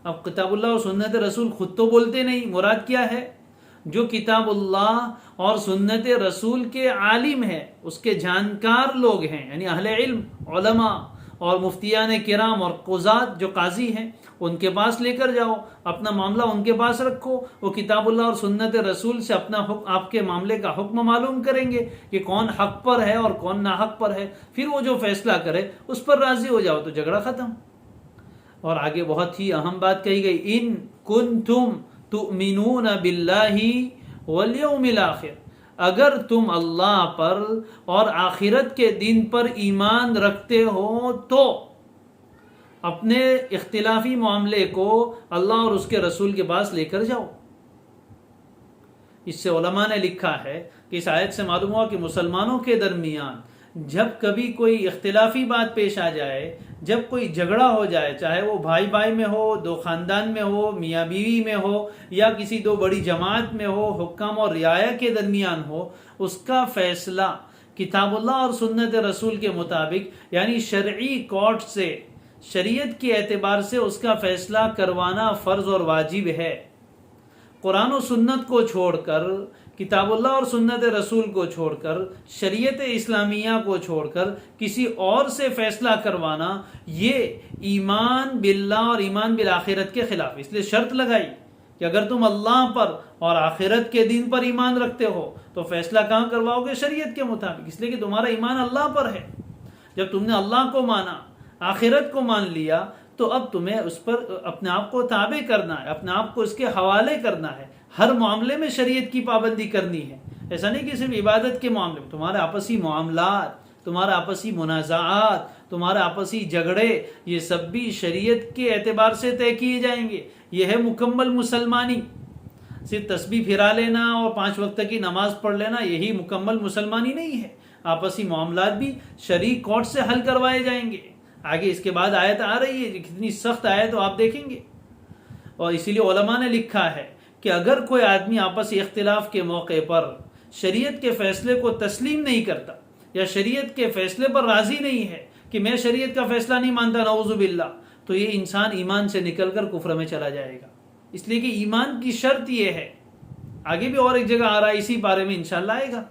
اب کتاب اللہ اور سنت رسول خود تو بولتے نہیں، مراد کیا ہے؟ جو کتاب اللہ اور سنت رسول کے عالم ہیں، اس کے جانکار لوگ ہیں، یعنی اہل علم، علماء اور مفتیان کرام اور قضات جو قاضی ہیں، ان کے پاس لے کر جاؤ، اپنا معاملہ ان کے پاس رکھو. وہ کتاب اللہ اور سنت رسول سے اپنا حکم، آپ کے معاملے کا حکم معلوم کریں گے کہ کون حق پر ہے اور کون ناحق پر ہے. پھر وہ جو فیصلہ کرے اس پر راضی ہو جاؤ تو جھگڑا ختم. اور آگے بہت ہی اہم بات کہی گئی، ان کنتم تؤمنون باللہ والیوم الآخر، اگر تم اللہ پر اور آخرت کے دن پر ایمان رکھتے ہو تو اپنے اختلافی معاملے کو اللہ اور اس کے رسول کے پاس لے کر جاؤ. اس سے علماء نے لکھا ہے کہ اس آیت سے معلوم ہوا کہ مسلمانوں کے درمیان جب کبھی کوئی اختلافی بات پیش آ جائے، جب کوئی جھگڑا ہو جائے، چاہے وہ بھائی بھائی میں ہو، دو خاندان میں ہو، میاں بیوی میں ہو، یا کسی دو بڑی جماعت میں ہو، حکام اور رعایا کے درمیان ہو، اس کا فیصلہ کتاب اللہ اور سنت رسول کے مطابق، یعنی شرعی کورٹ سے، شریعت کے اعتبار سے اس کا فیصلہ کروانا فرض اور واجب ہے. قرآن و سنت کو چھوڑ کر، کتاب اللہ اور سنت رسول کو چھوڑ کر، شریعت اسلامیہ کو چھوڑ کر کسی اور سے فیصلہ کروانا، یہ ایمان باللہ اور ایمان بالآخرت کے خلاف. اس لیے شرط لگائی کہ اگر تم اللہ پر اور آخرت کے دن پر ایمان رکھتے ہو تو فیصلہ کہاں کرواؤ گے؟ شریعت کے مطابق. اس لیے کہ تمہارا ایمان اللہ پر ہے. جب تم نے اللہ کو مانا، آخرت کو مان لیا، تو اب تمہیں اس پر اپنے آپ کو تابع کرنا ہے، اپنے آپ کو اس کے حوالے کرنا ہے. ہر معاملے میں شریعت کی پابندی کرنی ہے. ایسا نہیں کہ صرف عبادت کے معاملے میں، تمہارے آپسی معاملات، تمہارا آپسی منازعات، تمہارے آپسی جھگڑے، یہ سب بھی شریعت کے اعتبار سے طے کیے جائیں گے. یہ ہے مکمل مسلمانی. صرف تسبیح پھرا لینا اور 5 وقت کی نماز پڑھ لینا یہی مکمل مسلمانی نہیں ہے. آپسی معاملات بھی شرعی کورٹ سے حل کروائے جائیں گے. آگے اس کے بعد آیت آ رہی ہے، کتنی سخت آیت، آپ دیکھیں گے. اور اسی لیے علماء نے لکھا ہے کہ اگر کوئی آدمی آپسی اختلاف کے موقع پر شریعت کے فیصلے کو تسلیم نہیں کرتا، یا شریعت کے فیصلے پر راضی نہیں ہے کہ میں شریعت کا فیصلہ نہیں مانتا، نعوذ باللہ، تو یہ انسان ایمان سے نکل کر کفر میں چلا جائے گا. اس لیے کہ ایمان کی شرط یہ ہے. آگے بھی اور ایک جگہ آ رہا ہے، اسی بارے میں انشاءاللہ آئے گا.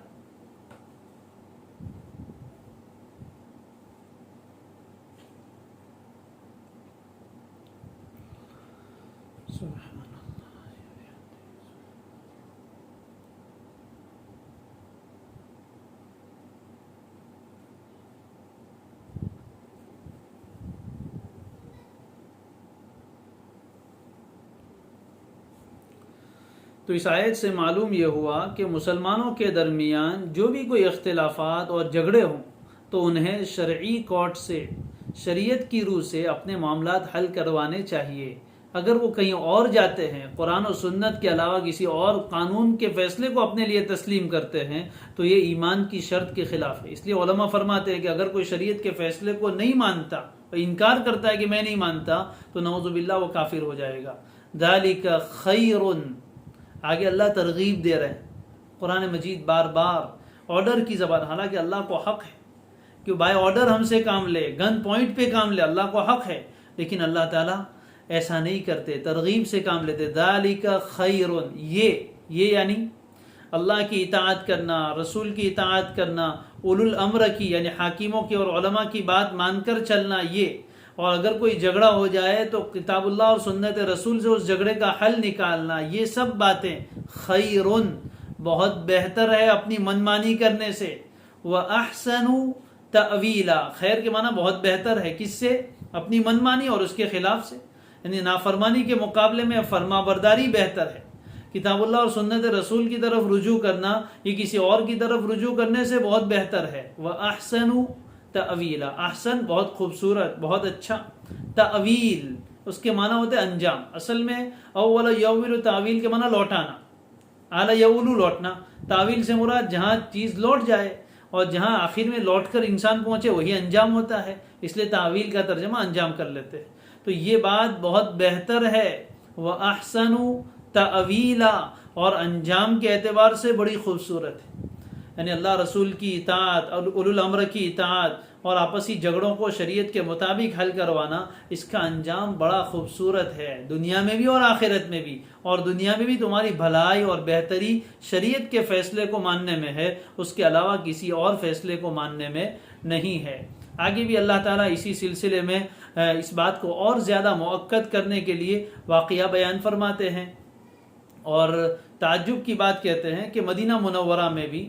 تو اس آیت سے معلوم یہ ہوا کہ مسلمانوں کے درمیان جو بھی کوئی اختلافات اور جھگڑے ہوں تو انہیں شرعی کورٹ سے، شریعت کی روح سے اپنے معاملات حل کروانے چاہیے. اگر وہ کہیں اور جاتے ہیں، قرآن و سنت کے علاوہ کسی اور قانون کے فیصلے کو اپنے لیے تسلیم کرتے ہیں، تو یہ ایمان کی شرط کے خلاف ہے. اس لیے علماء فرماتے ہیں کہ اگر کوئی شریعت کے فیصلے کو نہیں مانتا، انکار کرتا ہے کہ میں نہیں مانتا، تو نعوذ باللہ وہ کافر ہو جائے گا. ذالک خیر. آگے اللہ ترغیب دے رہے ہیں. قرآن مجید بار بار آرڈر کی زبان، حالانکہ اللہ کو حق ہے کہ بائی آرڈر ہم سے کام لے، گن پوائنٹ پہ کام لے، اللہ کو حق ہے، لیکن اللہ تعالیٰ ایسا نہیں کرتے، ترغیب سے کام لیتے. ذالک خیر. یہ یعنی اللہ کی اطاعت کرنا، رسول کی اطاعت کرنا، اولو الامر کی یعنی حاکموں کی اور علماء کی بات مان کر چلنا یہ، اور اگر کوئی جھگڑا ہو جائے تو کتاب اللہ اور سنت رسول سے اس جھگڑے کا حل نکالنا، یہ سب باتیں خیرن بہت بہتر ہے اپنی منمانی کرنے سے، وَأَحْسَنُ تَأْوِيلًا خیر کے معنی بہت بہتر ہے، کس سے؟ اپنی منمانی اور اس کے خلاف سے، یعنی نافرمانی کے مقابلے میں فرما برداری بہتر ہے۔ کتاب اللہ اور سنت رسول کی طرف رجوع کرنا یہ کسی اور کی طرف رجوع کرنے سے بہت بہتر ہے۔ وَأَحْسَنُ تأویلا، احسن بہت خوبصورت، بہت اچھا، تأویل اس کے معنی ہوتے ہیں انجام، اصل میں اول یؤول تعویل کے معنی لوٹانا، اعلی یؤول لوٹنا، تعویل سے مراد جہاں چیز لوٹ جائے اور جہاں آخر میں لوٹ کر انسان پہنچے وہی انجام ہوتا ہے، اس لیے تعویل کا ترجمہ انجام کر لیتے ہیں۔ تو یہ بات بہت بہتر ہے، وَأَحْسَنُ تأویلا اور انجام کے اعتبار سے بڑی خوبصورت ہے، یعنی اللہ رسول کی اطاعت اور اولو الامر کی اطاعت اور آپسی جھگڑوں کو شریعت کے مطابق حل کروانا، اس کا انجام بڑا خوبصورت ہے، دنیا میں بھی اور آخرت میں بھی، اور دنیا میں بھی تمہاری بھلائی اور بہتری شریعت کے فیصلے کو ماننے میں ہے، اس کے علاوہ کسی اور فیصلے کو ماننے میں نہیں ہے۔ آگے بھی اللہ تعالیٰ اسی سلسلے میں اس بات کو اور زیادہ مؤکد کرنے کے لیے واقعہ بیان فرماتے ہیں، اور تعجب کی بات کہتے ہیں کہ مدینہ منورہ میں بھی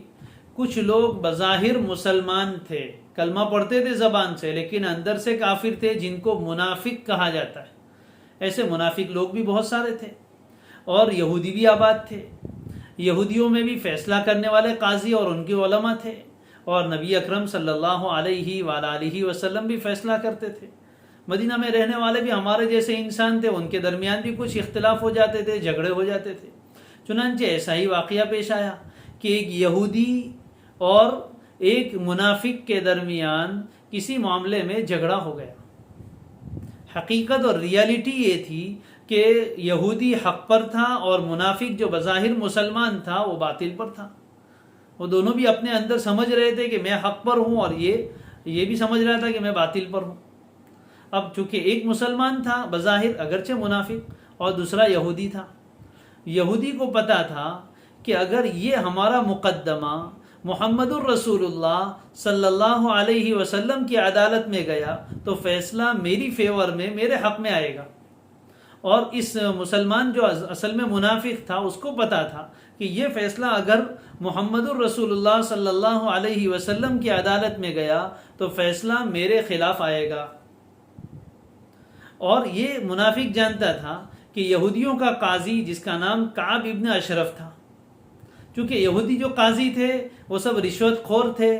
کچھ لوگ بظاہر مسلمان تھے، کلمہ پڑھتے تھے زبان سے، لیکن اندر سے کافر تھے، جن کو منافق کہا جاتا ہے۔ ایسے منافق لوگ بھی بہت سارے تھے، اور یہودی بھی آباد تھے۔ یہودیوں میں بھی فیصلہ کرنے والے قاضی اور ان کے علماء تھے، اور نبی اکرم صلی اللہ علیہ وآلہ وسلم بھی فیصلہ کرتے تھے۔ مدینہ میں رہنے والے بھی ہمارے جیسے انسان تھے، ان کے درمیان بھی کچھ اختلاف ہو جاتے تھے، جھگڑے ہو جاتے تھے۔ چنانچہ ایسا ہی واقعہ پیش آیا کہ ایک یہودی اور ایک منافق کے درمیان کسی معاملے میں جھگڑا ہو گیا۔ حقیقت اور ریالٹی یہ تھی کہ یہودی حق پر تھا اور منافق جو بظاہر مسلمان تھا وہ باطل پر تھا۔ وہ دونوں بھی اپنے اندر سمجھ رہے تھے کہ میں حق پر ہوں، اور یہ بھی سمجھ رہا تھا کہ میں باطل پر ہوں۔ اب چونکہ ایک مسلمان تھا بظاہر اگرچہ منافق، اور دوسرا یہودی تھا، یہودی کو پتا تھا کہ اگر یہ ہمارا مقدمہ محمد الرسول اللہ صلی اللہ علیہ وسلم کی عدالت میں گیا تو فیصلہ میری فیور میں، میرے حق میں آئے گا، اور اس مسلمان جو اصل میں منافق تھا اس کو پتا تھا کہ یہ فیصلہ اگر محمد الرسول اللہ صلی اللہ علیہ وسلم کی عدالت میں گیا تو فیصلہ میرے خلاف آئے گا۔ اور یہ منافق جانتا تھا کہ یہودیوں کا قاضی جس کا نام کعب ابن اشرف تھا، چونکہ یہودی جو قاضی تھے وہ سب رشوت خور تھے،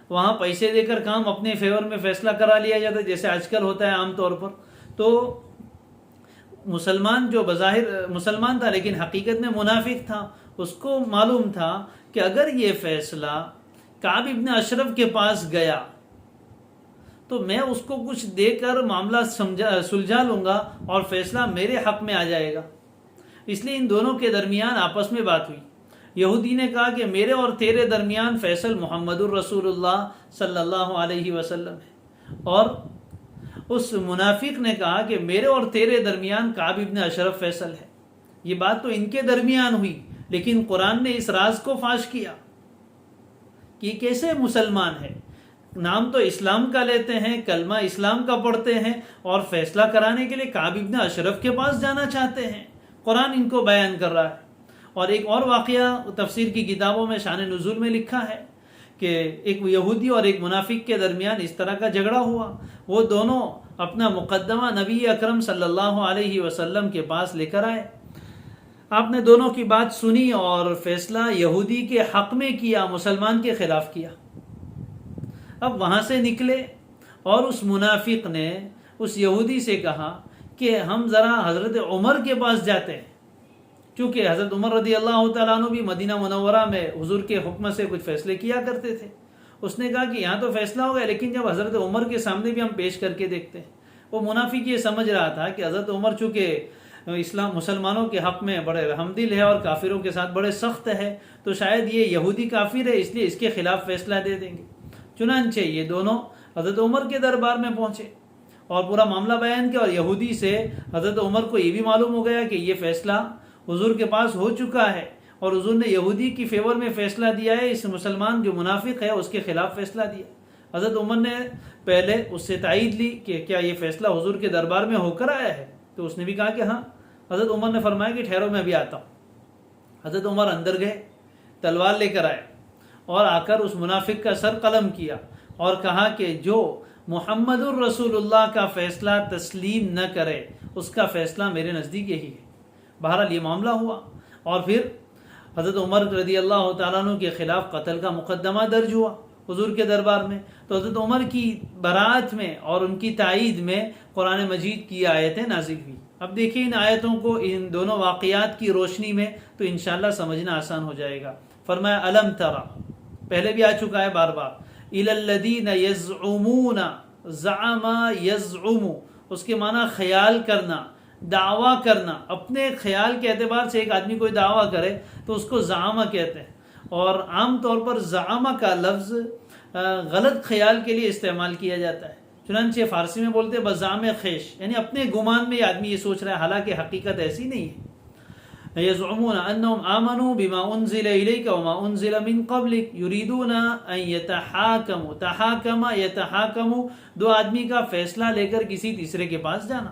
وہاں پیسے دے کر کام اپنے فیور میں فیصلہ کرا لیا جاتا جیسے آج کل ہوتا ہے عام طور پر۔ تو مسلمان جو بظاہر مسلمان تھا لیکن حقیقت میں منافق تھا، اس کو معلوم تھا کہ اگر یہ فیصلہ کعب ابن اشرف کے پاس گیا تو میں اس کو کچھ دے کر معاملہ سلجھا لوں گا اور فیصلہ میرے حق میں آ جائے گا۔ اس لیے ان دونوں کے درمیان آپس میں بات ہوئی۔ یہودی نے کہا کہ میرے اور تیرے درمیان فیصل محمد الرسول اللہ صلی اللہ علیہ وسلم ہے، اور اس منافق نے کہا کہ میرے اور تیرے درمیان کعب ابن اشرف فیصل ہے۔ یہ بات تو ان کے درمیان ہوئی، لیکن قرآن نے اس راز کو فاش کیا کہ یہ کیسے مسلمان ہے، نام تو اسلام کا لیتے ہیں، کلمہ اسلام کا پڑھتے ہیں، اور فیصلہ کرانے کے لیے کعب ابن اشرف کے پاس جانا چاہتے ہیں۔ قرآن ان کو بیان کر رہا ہے۔ اور ایک اور واقعہ تفسیر کی کتابوں میں شان نزول میں لکھا ہے کہ ایک یہودی اور ایک منافق کے درمیان اس طرح کا جھگڑا ہوا، وہ دونوں اپنا مقدمہ نبی اکرم صلی اللہ علیہ وسلم کے پاس لے کر آئے۔ آپ نے دونوں کی بات سنی اور فیصلہ یہودی کے حق میں کیا، مسلمان کے خلاف کیا۔ اب وہاں سے نکلے اور اس منافق نے اس یہودی سے کہا کہ ہم ذرا حضرت عمر کے پاس جاتے ہیں، چونکہ حضرت عمر رضی اللہ تعالیٰ عنہ بھی مدینہ منورہ میں حضور کے حکم سے کچھ فیصلے کیا کرتے تھے۔ اس نے کہا کہ یہاں تو فیصلہ ہو گیا، لیکن جب حضرت عمر کے سامنے بھی ہم پیش کر کے دیکھتے ہیں۔ وہ منافق یہ سمجھ رہا تھا کہ حضرت عمر چونکہ اسلام مسلمانوں کے حق میں بڑے رحم دل ہے اور کافروں کے ساتھ بڑے سخت ہے، تو شاید یہ یہودی کافر ہے، اس لیے اس کے خلاف فیصلہ دے دیں گے۔ چنانچہ یہ دونوں حضرت عمر کے دربار میں پہنچے اور پورا معاملہ بیان کیا، اور یہودی سے حضرت عمر کو یہ بھی معلوم ہو گیا کہ یہ فیصلہ حضور کے پاس ہو چکا ہے، اور حضور نے یہودی کی فیور میں فیصلہ دیا ہے، اس مسلمان جو منافق ہے اس کے خلاف فیصلہ دیا۔ حضرت عمر نے پہلے اس سے تائید لی کہ کیا یہ فیصلہ حضور کے دربار میں ہو کر آیا ہے، تو اس نے بھی کہا کہ ہاں۔ حضرت عمر نے فرمایا کہ ٹھہرو میں بھی آتا ہوں۔ حضرت عمر اندر گئے، تلوار لے کر آئے اور آ کر اس منافق کا سر قلم کیا اور کہا کہ جو محمد الرسول اللہ کا فیصلہ تسلیم نہ کرے اس کا فیصلہ میرے نزدیک یہی ہے۔ بہرحال یہ معاملہ ہوا اور پھر حضرت عمر رضی اللہ تعالیٰ عنہ کے خلاف قتل کا مقدمہ درج ہوا حضور کے دربار میں۔ تو حضرت عمر کی برات میں اور ان کی تائید میں قرآن مجید کی آیتیں نازل ہوئی۔ اب دیکھیں ان آیتوں کو ان دونوں واقعات کی روشنی میں تو انشاءاللہ سمجھنا آسان ہو جائے گا۔ فرمایا الم ترا، پہلے بھی آ چکا ہے بار بار، الی الذین یزعمون، زعم یزعم، اس کے معنی خیال کرنا، دعویٰ کرنا۔ اپنے خیال کے اعتبار سے ایک آدمی کوئی دعویٰ کرے تو اس کو زعامہ کہتے ہیں، اور عام طور پر زعامہ کا لفظ غلط خیال کے لیے استعمال کیا جاتا ہے۔ چنانچہ فارسی میں بولتے ہیں بزعم خیش، یعنی اپنے گمان میں آدمی یہ سوچ رہا ہے، حالانکہ حقیقت ایسی نہیں ہے۔ یزعمون انہم آمنوا بما انزل الیک وما انزل من قبلک یریدون ان یتحاکموا، تحاکم یتحاکم، دو آدمی کا فیصلہ لے کر کسی تیسرے کے پاس جانا۔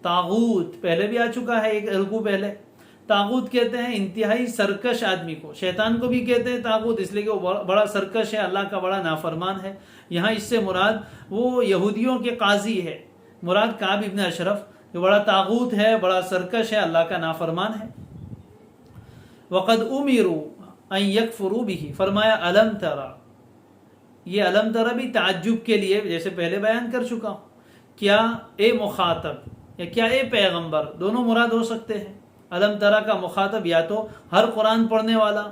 طاغوت پہلے بھی آ چکا ہے ایک رکوع پہلے۔ طاغوت کہتے ہیں انتہائی سرکش آدمی کو، شیطان کو بھی کہتے ہیں طاغوت اس لیے کہ وہ بڑا سرکش ہے، اللہ کا بڑا نافرمان ہے۔ یہاں اس سے مراد وہ یہودیوں کے قاضی ہے، مراد کعب ابن اشرف، جو بڑا طاغوت ہے، بڑا سرکش ہے، اللہ کا نافرمان ہے۔ وقد امروا ان یکفروا بہ، فرمایا الم ترا، یہ الم ترا بھی تعجب کے لیے جیسے پہلے بیان کر چکا ہوں، کیا اے مخاطب یا کیا اے پیغمبر، دونوں مراد ہو سکتے ہیں۔ الم ترا کا مخاطب یا تو ہر قرآن پڑھنے والا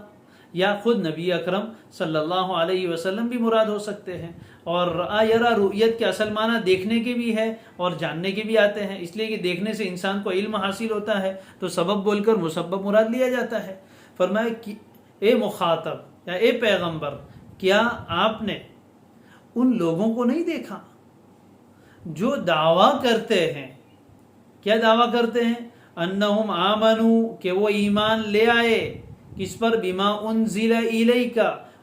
یا خود نبی اکرم صلی اللہ علیہ وسلم بھی مراد ہو سکتے ہیں۔ اور رأى یرا، رؤیت کے اصل معنی دیکھنے کے بھی ہے اور جاننے کے بھی آتے ہیں، اس لیے کہ دیکھنے سے انسان کو علم حاصل ہوتا ہے تو سبب بول کر مسبب مراد لیا جاتا ہے۔ فرمایا کہ اے مخاطب یا اے پیغمبر، کیا آپ نے ان لوگوں کو نہیں دیکھا جو دعویٰ کرتے ہیں؟ کیا دعویٰ کرتے ہیں؟ انہم آمنوا، کہ وہ ایمان لے آئے، کس پر؟ بما انزل الیک،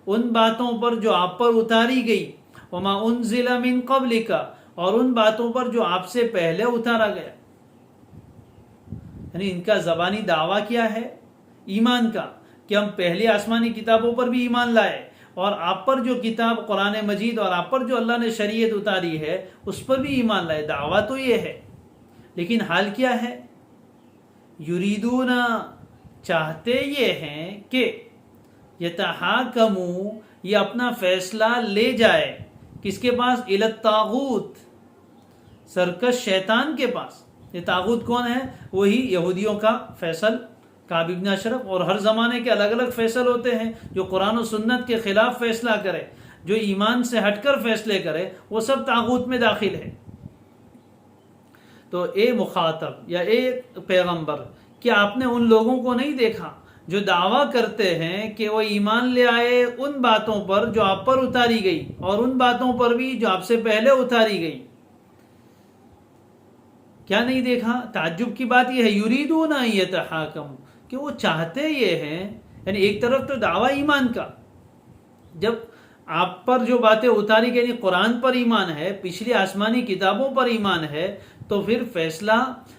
ان باتوں پر جو آپ پر اتاری گئی، وما انزل من قبلک، اور ان باتوں پر جو آپ سے پہلے اتارا گیا۔ یعنی ان کا زبانی دعویٰ کیا ہے؟ ایمان کا، کہ ہم پہلی آسمانی کتابوں پر بھی ایمان لائے اور آپ پر جو کتاب قرآن مجید اور آپ پر جو اللہ نے شریعت اتاری ہے اس پر بھی ایمان لائے۔ دعویٰ تو یہ ہے، لیکن حال کیا ہے؟ یریدون، چاہتے یہ ہیں کہ یتحاکموا، یہ اپنا فیصلہ لے جائے، کس کے پاس؟ الی الطاغوت، سرکش شیطان کے پاس۔ یہ طاغوت کون ہے؟ وہی یہودیوں کا فیصل کعب ابن اشرف، اور ہر زمانے کے الگ الگ فیصل ہوتے ہیں، جو قرآن و سنت کے خلاف فیصلہ کرے، جو ایمان سے ہٹ کر فیصلے کرے، وہ سب طاغوت میں داخل ہے۔ تو اے مخاطب یا اے پیغمبر، کیا آپ نے ان لوگوں کو نہیں دیکھا جو دعویٰ کرتے ہیں کہ وہ ایمان لے آئے ان باتوں پر جو آپ پر اتاری گئی اور ان باتوں پر بھی جو آپ سے پہلے اتاری گئی؟ کیا نہیں دیکھا؟ تعجب کی بات یہ ہے، یریدون ان یتحاکموا، کہ وہ چاہتے یہ ہیں، یعنی ایک طرف تو دعویٰ ایمان کا، جب آپ پر جو باتیں اتاری گئی، یعنی قرآن پر ایمان ہے، پچھلی آسمانی کتابوں پر ایمان ہے، تو پھر فیصلہ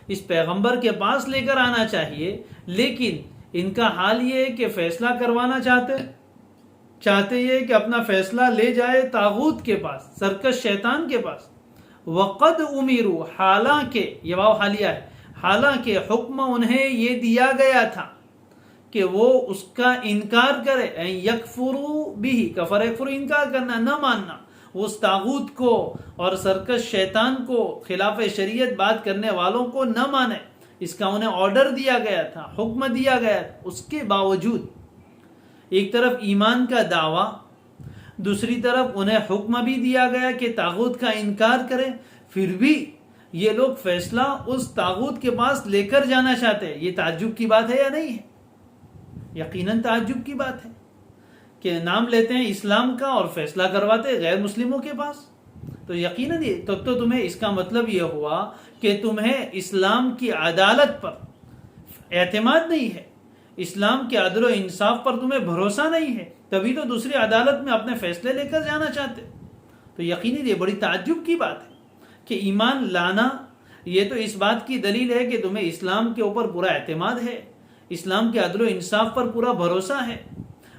اس پیغمبر کے پاس لے کر آنا چاہیے، لیکن ان کا حال یہ ہے کہ فیصلہ کروانا چاہتے یہ کہ اپنا فیصلہ لے جائے طاغوت کے پاس، سرکش شیطان کے پاس۔ وقد امروا، حالانکہ، یہ واو حالیہ ہے، حالانکہ حکم انہیں یہ دیا گیا تھا کہ وہ اس کا انکار کرے، ان یکفروا بہ، کفر یکفر، انکار کرنا، نہ ماننا، اس طاغوت کو اور سرکش شیطان کو، خلاف شریعت بات کرنے والوں کو نہ مانے، اس کا انہیں آرڈر دیا گیا تھا، حکم دیا گیا تھا۔ اس کے باوجود ایک طرف ایمان کا دعویٰ، دوسری طرف انہیں حکم بھی دیا گیا کہ طاغوت کا انکار کرے، پھر بھی یہ لوگ فیصلہ اس طاغوت کے پاس لے کر جانا چاہتے ہیں۔ یہ تعجب کی بات ہے یا نہیں ہے؟ یقیناً تعجب کی بات ہے کہ نام لیتے ہیں اسلام کا اور فیصلہ کرواتے غیر مسلموں کے پاس۔ تو یقیناً تو تمہیں اس کا مطلب یہ ہوا کہ تمہیں اسلام کی عدالت پر اعتماد نہیں ہے، اسلام کے عدل و انصاف پر تمہیں بھروسہ نہیں ہے، تبھی تو دوسری عدالت میں اپنے فیصلے لے کر جانا چاہتے۔ تو یقینی یہ بڑی تعجب کی بات ہے کہ ایمان لانا یہ تو اس بات کی دلیل ہے کہ تمہیں اسلام کے اوپر پورا اعتماد ہے، اسلام کے عدل و انصاف پر پورا بھروسہ ہے،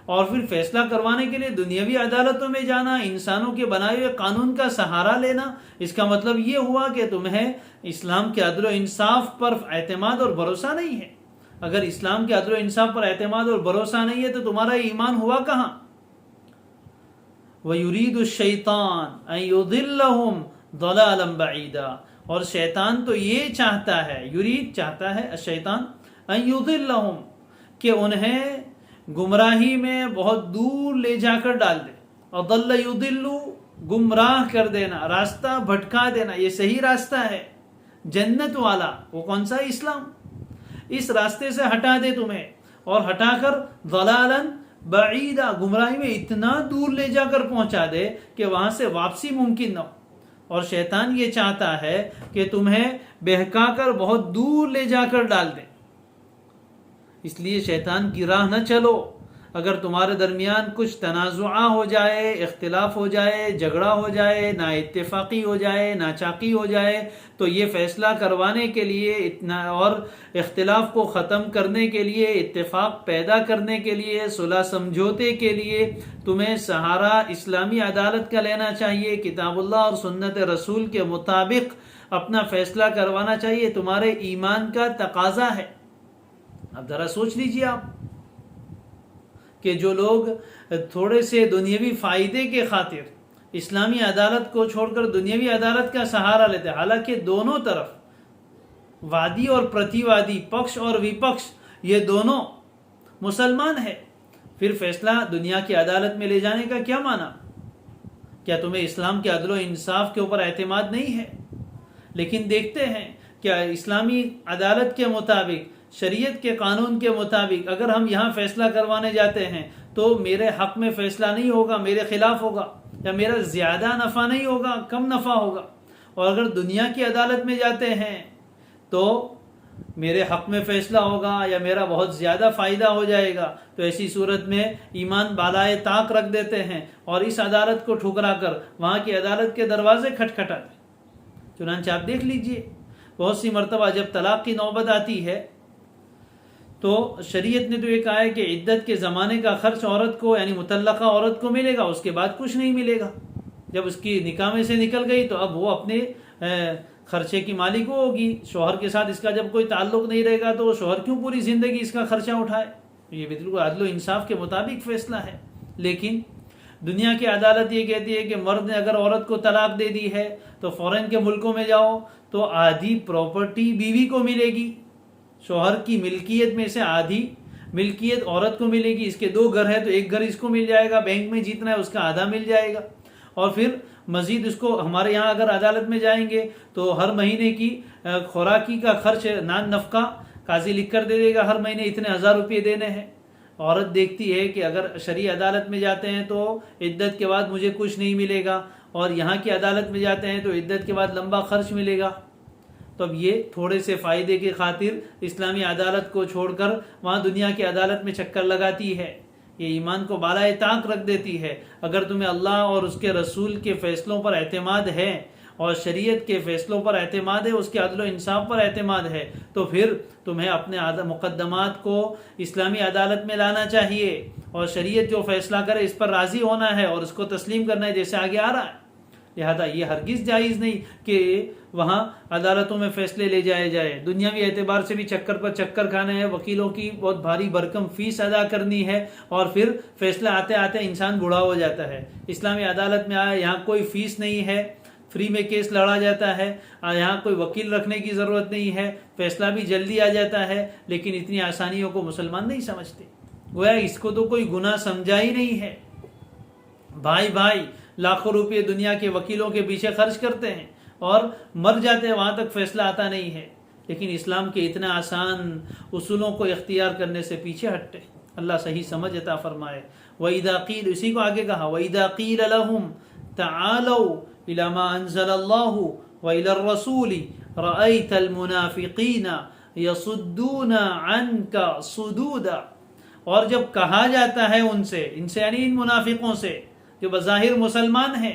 اور پھر فیصلہ کروانے کے لیے دنیاوی عدالتوں میں جانا، انسانوں کے بنائے ہوئے قانون کا سہارا لینا، اس کا مطلب یہ ہوا کہ تمہیں اسلام کے عدل و انصاف پر اعتماد اور بھروسہ نہیں ہے۔ اگر اسلام کے عدل و انصاف پر اعتماد اور بھروسہ نہیں ہے تو تمہارا ایمان ہوا کہاں؟ وَيُرِيدُ الشَّيْطَانُ أَن يُضِلَّهُمْ ضَلَالًا بَعِيدًا، اور شیطان تو یہ چاہتا ہے، یرید چاہتا ہے الشیطان ان یضلہم، کہ انہیں گمراہی میں بہت دور لے جا کر ڈال دے، اور ضل یضل، گمراہ کر دینا، راستہ بھٹکا دینا، یہ صحیح راستہ ہے جنت والا، وہ کون سا؟ اسلام، اس راستے سے ہٹا دے تمہیں، اور ہٹا کر ضلالا بعیدا، گمراہی میں اتنا دور لے جا کر پہنچا دے کہ وہاں سے واپسی ممکن نہ ہو۔ اور شیطان یہ چاہتا ہے کہ تمہیں بہکا کر بہت دور لے جا کر ڈال دے، اس لیے شیطان کی راہ نہ چلو۔ اگر تمہارے درمیان کچھ تنازعہ ہو جائے، اختلاف ہو جائے، جھگڑا ہو جائے، نا اتفاقی ہو جائے، ناچاقی ہو جائے، تو یہ فیصلہ کروانے کے لیے اور اختلاف کو ختم کرنے کے لیے، اتفاق پیدا کرنے کے لیے، صلح سمجھوتے کے لیے تمہیں سہارا اسلامی عدالت کا لینا چاہیے، کتاب اللہ اور سنت رسول کے مطابق اپنا فیصلہ کروانا چاہیے، تمہارے ایمان کا تقاضا ہے۔ اب ذرا سوچ لیجیے آپ کہ جو لوگ تھوڑے سے دنیاوی فائدے کے خاطر اسلامی عدالت کو چھوڑ کر دنیاوی عدالت کا سہارا لیتے، حالانکہ دونوں طرف وادی اور پرتی وادی، پکش اور وپکش، یہ دونوں مسلمان ہے، پھر فیصلہ دنیا کی عدالت میں لے جانے کا کیا معنی؟ کیا تمہیں اسلام کے عدل و انصاف کے اوپر اعتماد نہیں ہے؟ لیکن دیکھتے ہیں کیا اسلامی عدالت کے مطابق، شریعت کے قانون کے مطابق اگر ہم یہاں فیصلہ کروانے جاتے ہیں تو میرے حق میں فیصلہ نہیں ہوگا، میرے خلاف ہوگا، یا میرا زیادہ نفع نہیں ہوگا، کم نفع ہوگا۔ اور اگر دنیا کی عدالت میں جاتے ہیں تو میرے حق میں فیصلہ ہوگا یا میرا بہت زیادہ فائدہ ہو جائے گا، تو ایسی صورت میں ایمان بالائے طاق رکھ دیتے ہیں اور اس عدالت کو ٹھکرا کر وہاں کی عدالت کے دروازے کھٹکھٹاتے ہیں۔ چنانچہ آپ دیکھ لیجئے بہت سی مرتبہ جب طلاق کی نوبت آتی ہے تو شریعت نے تو یہ کہا ہے کہ عدت کے زمانے کا خرچ عورت کو، یعنی مطلقہ عورت کو ملے گا، اس کے بعد کچھ نہیں ملے گا۔ جب اس کی نکاح میں سے نکل گئی تو اب وہ اپنے خرچے کی مالک ہوگی، شوہر کے ساتھ اس کا جب کوئی تعلق نہیں رہے گا تو شوہر کیوں پوری زندگی اس کا خرچہ اٹھائے؟ یہ بالکل عدل و انصاف کے مطابق فیصلہ ہے۔ لیکن دنیا کی عدالت یہ کہتی ہے کہ مرد نے اگر عورت کو طلاق دے دی ہے تو فورن کے ملکوں میں جاؤ تو آدھی پراپرٹی بیوی کو ملے گی، شوہر کی ملکیت میں سے آدھی ملکیت عورت کو ملے گی، اس کے 2 گھر ہے تو 1 گھر اس کو مل جائے گا، بینک میں جتنا ہے اس کا آدھا مل جائے گا، اور پھر مزید اس کو ہمارے یہاں اگر عدالت میں جائیں گے تو ہر مہینے کی خوراکی کا خرچ، نان نفقہ قاضی لکھ کر دے دے گا، ہر مہینے اتنے 1000 روپے دینے ہیں۔ عورت دیکھتی ہے کہ اگر شرعی عدالت میں جاتے ہیں تو عدت کے بعد مجھے کچھ نہیں ملے گا، اور یہاں کی عدالت میں جاتے ہیں تو عدت کے بعد لمبا خرچ ملے گا، تو اب یہ تھوڑے سے فائدے کی خاطر اسلامی عدالت کو چھوڑ کر وہاں دنیا کی عدالت میں چکر لگاتی ہے۔ یہ ایمان کو بالائے طاق رکھ دیتی ہے۔ اگر تمہیں اللہ اور اس کے رسول کے فیصلوں پر اعتماد ہے اور شریعت کے فیصلوں پر اعتماد ہے، اس کے عدل و انصاف پر اعتماد ہے، تو پھر تمہیں اپنے مقدمات کو اسلامی عدالت میں لانا چاہیے، اور شریعت جو فیصلہ کرے اس پر راضی ہونا ہے اور اس کو تسلیم کرنا ہے، جیسے آگے آ رہا ہے۔ لہذا یہ ہرگز جائز نہیں کہ وہاں عدالتوں میں فیصلے لے جائے، دنیاوی اعتبار سے بھی چکر پر چکر کھانے ہیں، وکیلوں کی بہت بھاری بھرکم فیس ادا کرنی ہے، اور پھر فیصلہ آتے آتے انسان بوڑھا ہو جاتا ہے۔ اسلامی عدالت میں آیا، یہاں کوئی فیس نہیں ہے، فری میں کیس لڑا جاتا ہے، یہاں کوئی وکیل رکھنے کی ضرورت نہیں ہے، فیصلہ بھی جلدی آ جاتا ہے، لیکن اتنی آسانیوں کو مسلمان نہیں سمجھتے، گویا اس کو تو کوئی گناہ سمجھا ہی نہیں ہے۔ بھائی لاکھوں روپے دنیا کے وکیلوں کے پیچھے خرچ کرتے ہیں اور مر جاتے ہیں، وہاں تک فیصلہ آتا نہیں ہے، لیکن اسلام کے اتنا آسان اصولوں کو اختیار کرنے سے پیچھے ہٹتے۔ اللہ صحیح سمجھ عطا فرمائے۔ وَإِذَا قِيلَ، اسی کو آگے کہا، وَإِذَا قِيلَ لَهُمْ تَعَالَوْا إِلَى مَا أَنزَلَ اللَّهُ وَإِلَى الرَّسُولِ رَأَيْتَ الْمُنَافِقِينَ یصدون عنک صدودا، اور جب کہا جاتا ہے ان سے یعنی ان منافقوں سے جو بظاہر مسلمان ہیں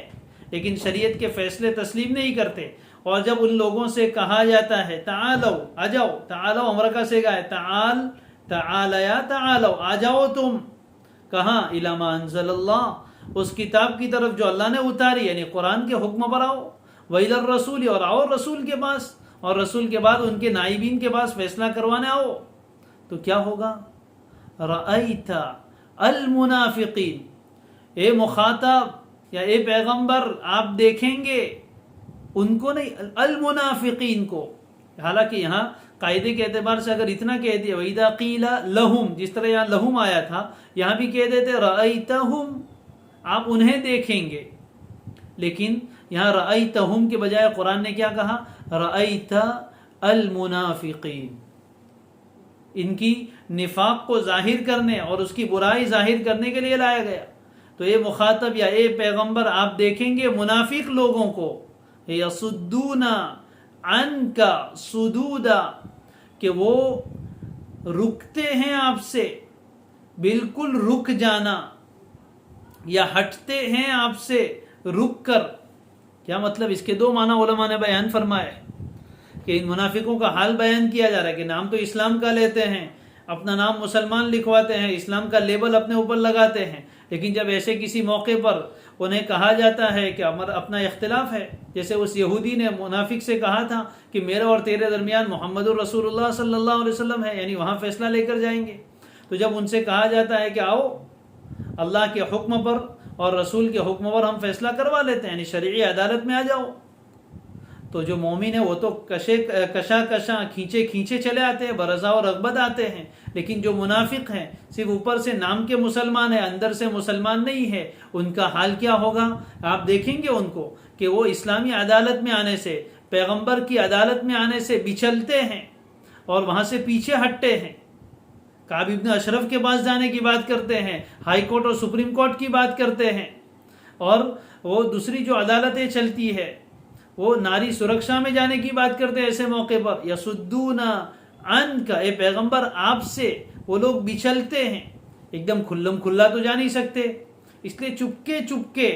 لیکن شریعت کے فیصلے تسلیم نہیں کرتے، اور جب ان لوگوں سے کہا جاتا ہے تعالو آ جاؤ، تعالو امر کا صیغہ ہے، تعالیا تعالو آ جاؤ تم، کہاں؟ الی ما انزل اللہ، اس کتاب کی طرف جو اللہ نے اتاری یعنی قرآن کے حکم پر آؤ، وإلی الرسول، اور آؤ رسول کے پاس، اور رسول کے بعد ان کے نائبین کے پاس فیصلہ کروانے آؤ، تو کیا ہوگا؟ رأیت المنافقین، اے مخاطب یا اے پیغمبر آپ دیکھیں گے ان کو نہیں، المنافقین کو، حالانکہ یہاں قاعدے کے اعتبار سے اگر اتنا کہہ دیا وَإِذَا قِيلَ لَهُمْ، جس طرح یہاں لہم آیا تھا یہاں بھی کہہ دیتے رأیتہم، آپ انہیں دیکھیں گے، لیکن یہاں رأیتہم کے بجائے قرآن نے کیا کہا؟ رأیت المنافقین، ان کی نفاق کو ظاہر کرنے اور اس کی برائی ظاہر کرنے کے لیے لایا گیا۔ تو اے مخاطب یا اے پیغمبر آپ دیکھیں گے منافق لوگوں کو، یصدون عنک صدودا، کہ وہ رکتے ہیں آپ سے، بالکل رک جانا، یا ہٹتے ہیں آپ سے رک کر۔ کیا مطلب؟ اس کے دو معنی علماء نے بیان فرمائے کہ ان منافقوں کا حال بیان کیا جا رہا ہے کہ نام تو اسلام کا لیتے ہیں، اپنا نام مسلمان لکھواتے ہیں، اسلام کا لیبل اپنے اوپر لگاتے ہیں، لیکن جب ایسے کسی موقع پر انہیں کہا جاتا ہے کہ اپنا اختلاف ہے، جیسے اس یہودی نے منافق سے کہا تھا کہ میرے اور تیرے درمیان محمد الرسول اللہ صلی اللہ علیہ وسلم ہے، یعنی وہاں فیصلہ لے کر جائیں گے، تو جب ان سے کہا جاتا ہے کہ آؤ اللہ کے حکم پر اور رسول کے حکم پر ہم فیصلہ کروا لیتے ہیں، یعنی شرعی عدالت میں آ جاؤ، تو جو مومن ہے وہ تو کشا کھینچے چلے آتے ہیں، برضا و رغبت آتے ہیں، لیکن جو منافق ہیں صرف اوپر سے نام کے مسلمان ہیں، اندر سے مسلمان نہیں ہے، ان کا حال کیا ہوگا؟ آپ دیکھیں گے ان کو کہ وہ اسلامی عدالت میں آنے سے، پیغمبر کی عدالت میں آنے سے بچلتے ہیں اور وہاں سے پیچھے ہٹتے ہیں، کعب ابن اشرف کے پاس جانے کی بات کرتے ہیں، ہائی کورٹ اور سپریم کورٹ کی بات کرتے ہیں، اور وہ دوسری جو عدالتیں چلتی ہے وہ ناری سرکشا میں جانے کی بات کرتے ہیں۔ ایسے موقع پر یصدون عنک، اے پیغمبر آپ سے وہ لوگ بچلتے ہیں، ایک دم کھلم کھلا تو جا نہیں سکتے، اس لیے چپکے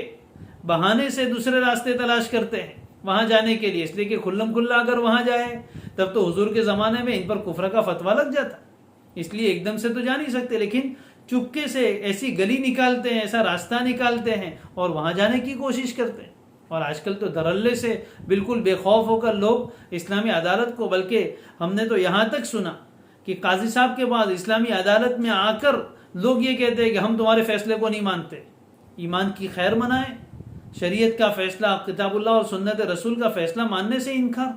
بہانے سے دوسرے راستے تلاش کرتے ہیں وہاں جانے کے لیے، اس لیے کہ کھلم کھلا اگر وہاں جائے تب تو حضور کے زمانے میں ان پر کفر کا فتویٰ لگ جاتا، اس لیے ایک دم سے تو جا نہیں سکتے، لیکن چپکے سے ایسی گلی نکالتے ہیں، ایسا راستہ نکالتے ہیں اور وہاں جانے کی کوشش کرتے ہیں۔ اور آج کل تو دھڑلے سے بالکل بے خوف ہو کر لوگ اسلامی عدالت کو، بلکہ ہم نے تو یہاں تک سنا کہ قاضی صاحب کے بعد اسلامی عدالت میں آ کر لوگ یہ کہتے ہیں کہ ہم تمہارے فیصلے کو نہیں مانتے۔ ایمان کی خیر منائیں، شریعت کا فیصلہ، کتاب اللہ اور سنت رسول کا فیصلہ ماننے سے انکار،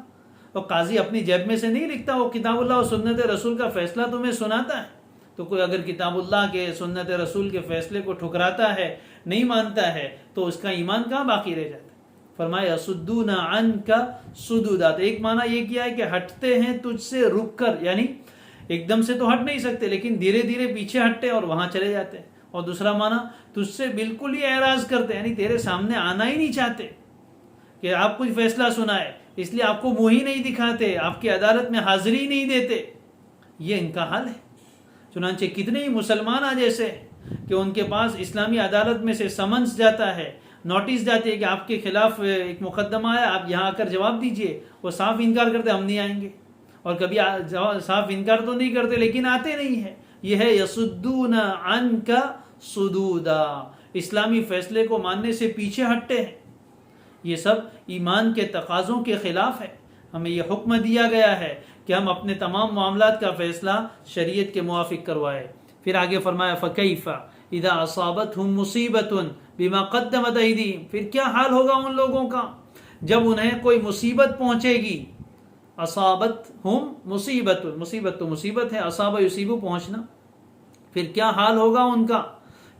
اور قاضی اپنی جیب میں سے نہیں لکھتا، وہ کتاب اللہ اور سنت رسول کا فیصلہ تمہیں سناتا ہے۔ تو کوئی اگر کتاب اللہ کے، سنت رسول کے فیصلے کو ٹھکراتا ہے، نہیں مانتا ہے، تو اس کا ایمان کہاں باقی رہ جاتا ہے؟ فرمایا یصدون عنک صدودا، ایک معنی یہ کیا ہے کہ ہٹتے ہیں تجھ سے رک کر، یعنی ایک دم سے تو ہٹ نہیں سکتے لیکن دھیرے دھیرے پیچھے ہٹتے اور وہاں چلے جاتے ہیں، اور دوسرا معنی تجھ سے بالکل ہی اعراض کرتے، یعنی تیرے سامنے آنا ہی نہیں چاہتے کہ آپ کچھ فیصلہ سنائے، اس لیے آپ کو منہ ہی نہیں دکھاتے، آپ کی عدالت میں حاضری نہیں دیتے، یہ ان کا حال ہے۔ چنانچہ کتنے ہی مسلمان آج ایسے ہیں کہ ان کے پاس اسلامی عدالت میں سے سمنس جاتا ہے، نوٹس جاتی ہے کہ آپ کے خلاف ایک مقدمہ ہے، آپ یہاں آ کر جواب دیجئے، وہ صاف انکار کرتے ہم نہیں آئیں گے، اور کبھی صاف انکار تو نہیں کرتے لیکن آتے نہیں ہیں۔ یہ ہے یصدون عنک صدودا، اسلامی فیصلے کو ماننے سے پیچھے ہٹتے ہیں۔ یہ سب ایمان کے تقاضوں کے خلاف ہے۔ ہمیں یہ حکم دیا گیا ہے کہ ہم اپنے تمام معاملات کا فیصلہ شریعت کے موافق کروائے۔ پھر آگے فرمایا فَكَيْفَ اِذَا أَصَابَتْهُمْ مُصِيبَةٌ بِمَا قَدَّمَتْ أَيْدِيهِمْ، پھر کیا حال ہوگا ان لوگوں کا جب انہیں کوئی مصیبت پہنچے گی۔ أَصَابَتْهُمْ مُصِيبَةٌ، مصیبت تو مصیبت ہے، أَصَابَ يُصِيبُ پہنچنا، پھر کیا حال ہوگا ان کا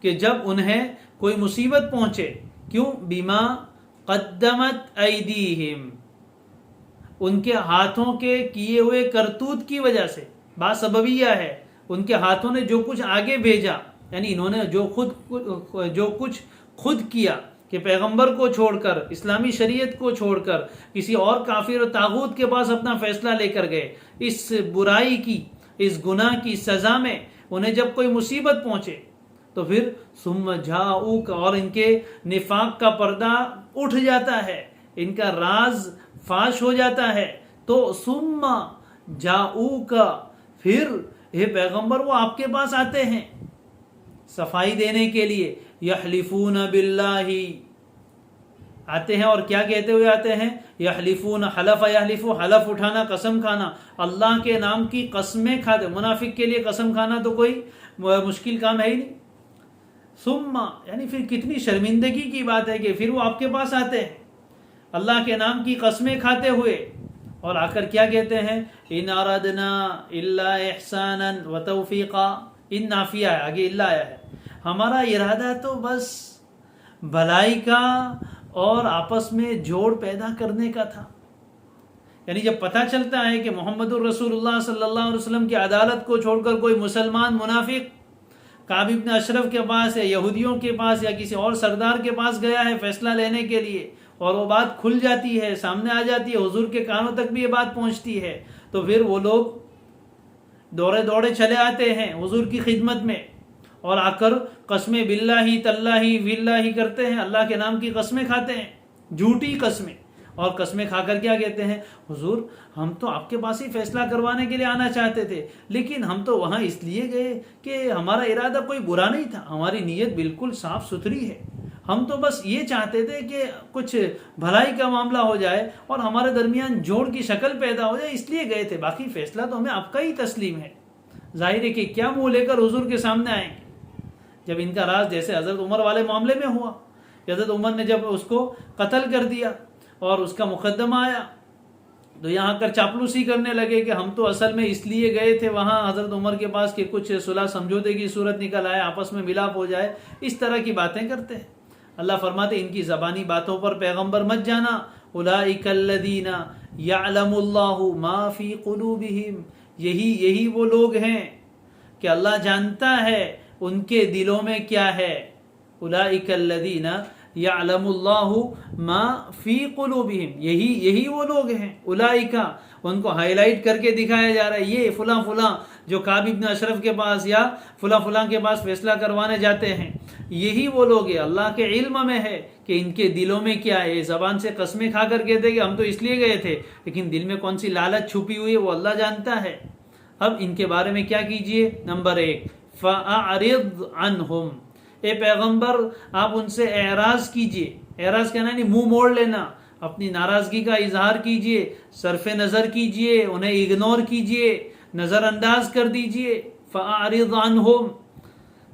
کہ جب انہیں کوئی مصیبت پہنچے، کیوں؟ بِمَا قَدَّمَتْ أَيْدِيهِمْ، ان کے ہاتھوں کے کیے ہوئے کرتوت کی وجہ سے، بات سببیہ ہے، ان کے ہاتھوں نے جو کچھ آگے بھیجا، یعنی انہوں نے جو کچھ خود کیا کہ پیغمبر کو چھوڑ کر، اسلامی شریعت کو چھوڑ کر کسی اور کافر و طاغوت کے پاس اپنا فیصلہ لے کر گئے، اس برائی کی، اس گناہ کی سزا میں انہیں جب کوئی مصیبت پہنچے تو پھر ثم جاؤک، اور ان کے نفاق کا پردہ اٹھ جاتا ہے، ان کا راز فاش ہو جاتا ہے، تو ثم جاؤک، پھر یہ پیغمبر وہ آپ کے پاس آتے ہیں صفائی دینے کے لیے، یحلفون باللہ، آتے ہیں اور کیا کہتے ہوئے آتے ہیں؟ یحلفون، حلف یحلفو، حلف اٹھانا، قسم کھانا، اللہ کے نام کی قسمیں کھاتے۔ منافق کے لیے قسم کھانا تو کوئی مشکل کام ہے ہی نہیں۔ ثم، یعنی پھر کتنی شرمندگی کی بات ہے کہ پھر وہ آپ کے پاس آتے ہیں اللہ کے نام کی قسمیں کھاتے ہوئے، اور آ کر کیا کہتے ہیں؟ ان ارادنا الا احسانا وتوفیقا، ان نافیہ ہے، آگے الا آیا ہے، ہمارا ارادہ تو بس بھلائی کا اور آپس میں جوڑ پیدا کرنے کا تھا۔ یعنی جب پتہ چلتا ہے کہ محمد الرسول اللہ صلی اللہ علیہ وسلم کی عدالت کو چھوڑ کر کوئی مسلمان منافق کعب بن اشرف کے پاس یا یہودیوں کے پاس یا کسی اور سردار کے پاس گیا ہے فیصلہ لینے کے لیے، اور وہ بات کھل جاتی ہے، سامنے آ جاتی ہے، حضور کے کانوں تک بھی یہ بات پہنچتی ہے، تو پھر وہ لوگ دوڑے چلے آتے ہیں حضور کی خدمت میں، اور آ کر قسمیں باللہ تاللہ واللہ کرتے ہیں، اللہ کے نام کی قسمیں کھاتے ہیں، جھوٹی قسمیں، اور قسمیں کھا کر کیا کہتے ہیں؟ حضور ہم تو آپ کے پاس ہی فیصلہ کروانے کے لیے آنا چاہتے تھے، لیکن ہم تو وہاں اس لیے گئے کہ ہمارا ارادہ کوئی برا نہیں تھا، ہماری نیت بالکل صاف ستھری ہے، ہم تو بس یہ چاہتے تھے کہ کچھ بھلائی کا معاملہ ہو جائے اور ہمارے درمیان جوڑ کی شکل پیدا ہو جائے، اس لیے گئے تھے، باقی فیصلہ تو ہمیں آپ کا ہی تسلیم ہے۔ ظاہر ہے کہ کیا منہ لے کر حضور کے سامنے آئیں گے؟ جب ان کا راز جیسے حضرت عمر والے معاملے میں ہوا، حضرت عمر نے جب اس کو قتل کر دیا اور اس کا مقدمہ آیا، تو یہاں کر چاپلوسی کرنے لگے کہ ہم تو اصل میں اس لیے گئے تھے وہاں حضرت عمر کے پاس کہ کچھ صلح سمجھوتے کی صورت نکل آئے، آپس میں ملاپ ہو جائے، اس طرح کی باتیں کرتے ہیں۔ اللہ فرماتے ان کی زبانی باتوں پر پیغمبر مت جانا، اولئک الذین یعلم اللہ ما فی قلوبہم، یہی وہ لوگ ہیں کہ اللہ جانتا ہے ان کے دلوں میں کیا ہے۔ اولئک الذین یعلم اللہ ما فی قلوبہم، یہی وہ لوگ ہیں، اولئک، ان کو ہائی لائٹ کر کے دکھایا جا رہا ہے، یہ فلاں جو کعب بن اشرف کے پاس یا فلاں کے پاس فیصلہ کروانے جاتے ہیں، یہی وہ لوگ ہیں، اللہ کے علم میں ہے کہ ان کے دلوں میں کیا ہے۔ زبان سے قسمیں کھا کر کہتے کہ ہم تو اس لیے گئے تھے، لیکن دل میں کون سی لالچ چھپی ہوئی ہے وہ اللہ جانتا ہے۔ اب ان کے بارے میں کیا کیجئے؟ نمبر 1، فَأَعْرِضْ عَنْهُمْ، اے پیغمبر آپ ان سے اعراض کیجئے۔ اعراض کہنا یعنی منہ موڑ لینا، اپنی ناراضگی کا اظہار کیجئے، صرف نظر کیجئے، انہیں اگنور کیجئے، نظر انداز کر دیجئے۔ فَأَعْرِضْ عَنْهُمْ،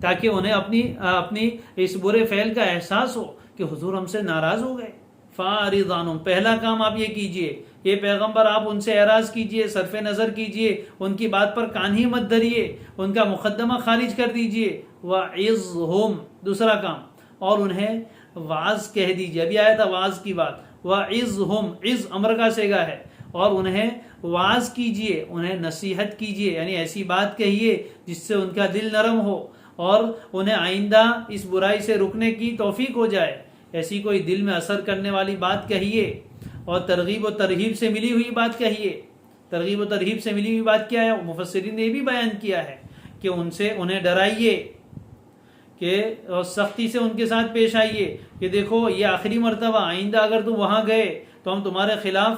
تاکہ انہیں اپنی اس برے فعل کا احساس ہو کہ حضور ہم سے ناراض ہو گئے۔ فَأَعْرِضْ عَنْهُمْ، پہلا کام آپ یہ کیجئے، یہ پیغمبر آپ ان سے اعراض کیجئے، صرف نظر کیجئے، ان کی بات پر کان ہی مت دھریے، ان کا مقدمہ خارج کر دیجئے۔ وَعِظْهُمْ، دوسرا کام، اور انہیں وعظ کہہ دیجئے، ابھی آیا تھا وعظ کی بات، وَعِظْهُمْ، عز امر کا صیغہ ہے، اور انہیں وعظ کیجئے، انہیں نصیحت کیجئے، یعنی ایسی بات کہیے جس سے ان کا دل نرم ہو اور انہیں آئندہ اس برائی سے رکنے کی توفیق ہو جائے، ایسی کوئی دل میں اثر کرنے والی بات کہیے، اور ترغیب و ترہیب سے ملی ہوئی بات کہیے۔ ترغیب و ترہیب سے ملی ہوئی بات کیا ہے؟ مفسرین نے یہ بھی بیان کیا ہے کہ انہیں ڈرائیے، کہ سختی سے ان کے ساتھ پیش آئیے کہ دیکھو یہ آخری مرتبہ، آئندہ اگر تم وہاں گئے تو ہم تمہارے خلاف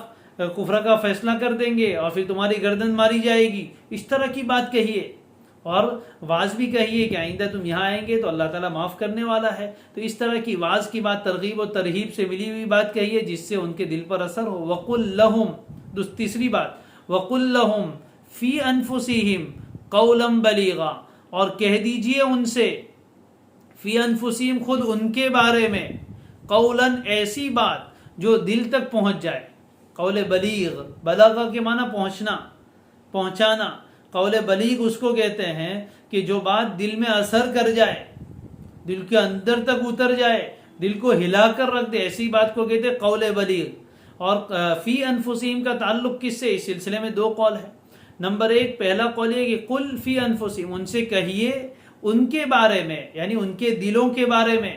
کفر کا فیصلہ کر دیں گے اور پھر تمہاری گردن ماری جائے گی، اس طرح کی بات کہیے، اور واز بھی کہیے کہ آئندہ تم یہاں آئیں گے تو اللہ تعالیٰ معاف کرنے والا ہے۔ تو اس طرح کی واز کی بات، ترغیب و ترہیب سے ملی ہوئی بات کہیے جس سے ان کے دل پر اثر ہو۔ وَقُلْ لَهُمْ، تیسری بات، وَقُلْ لَهُمْ فِي أَنفُسِهِمْ قَوْلًا بَلِيغًا، اور کہہ دیجئے ان سے، فی انفسہم، خود ان کے بارے میں، قولاً، ایسی بات جو دل تک پہنچ جائے۔ قول بلیغ، بلاغہ کے معنی پہنچنا، پہنچانا، قول بلیغ اس کو کہتے ہیں کہ جو بات دل میں اثر کر جائے، دل کے اندر تک اتر جائے، دل کو ہلا کر رکھ دے، ایسی بات کو کہتے ہیں قول بلیغ۔ اور فی انفسہم کا تعلق کس سے؟ اس سلسلے میں 2 قول ہے۔ نمبر 1، پہلا قول یہ کہ قل فی انفسہم، ان سے کہیے ان کے بارے میں، یعنی ان کے دلوں کے بارے میں،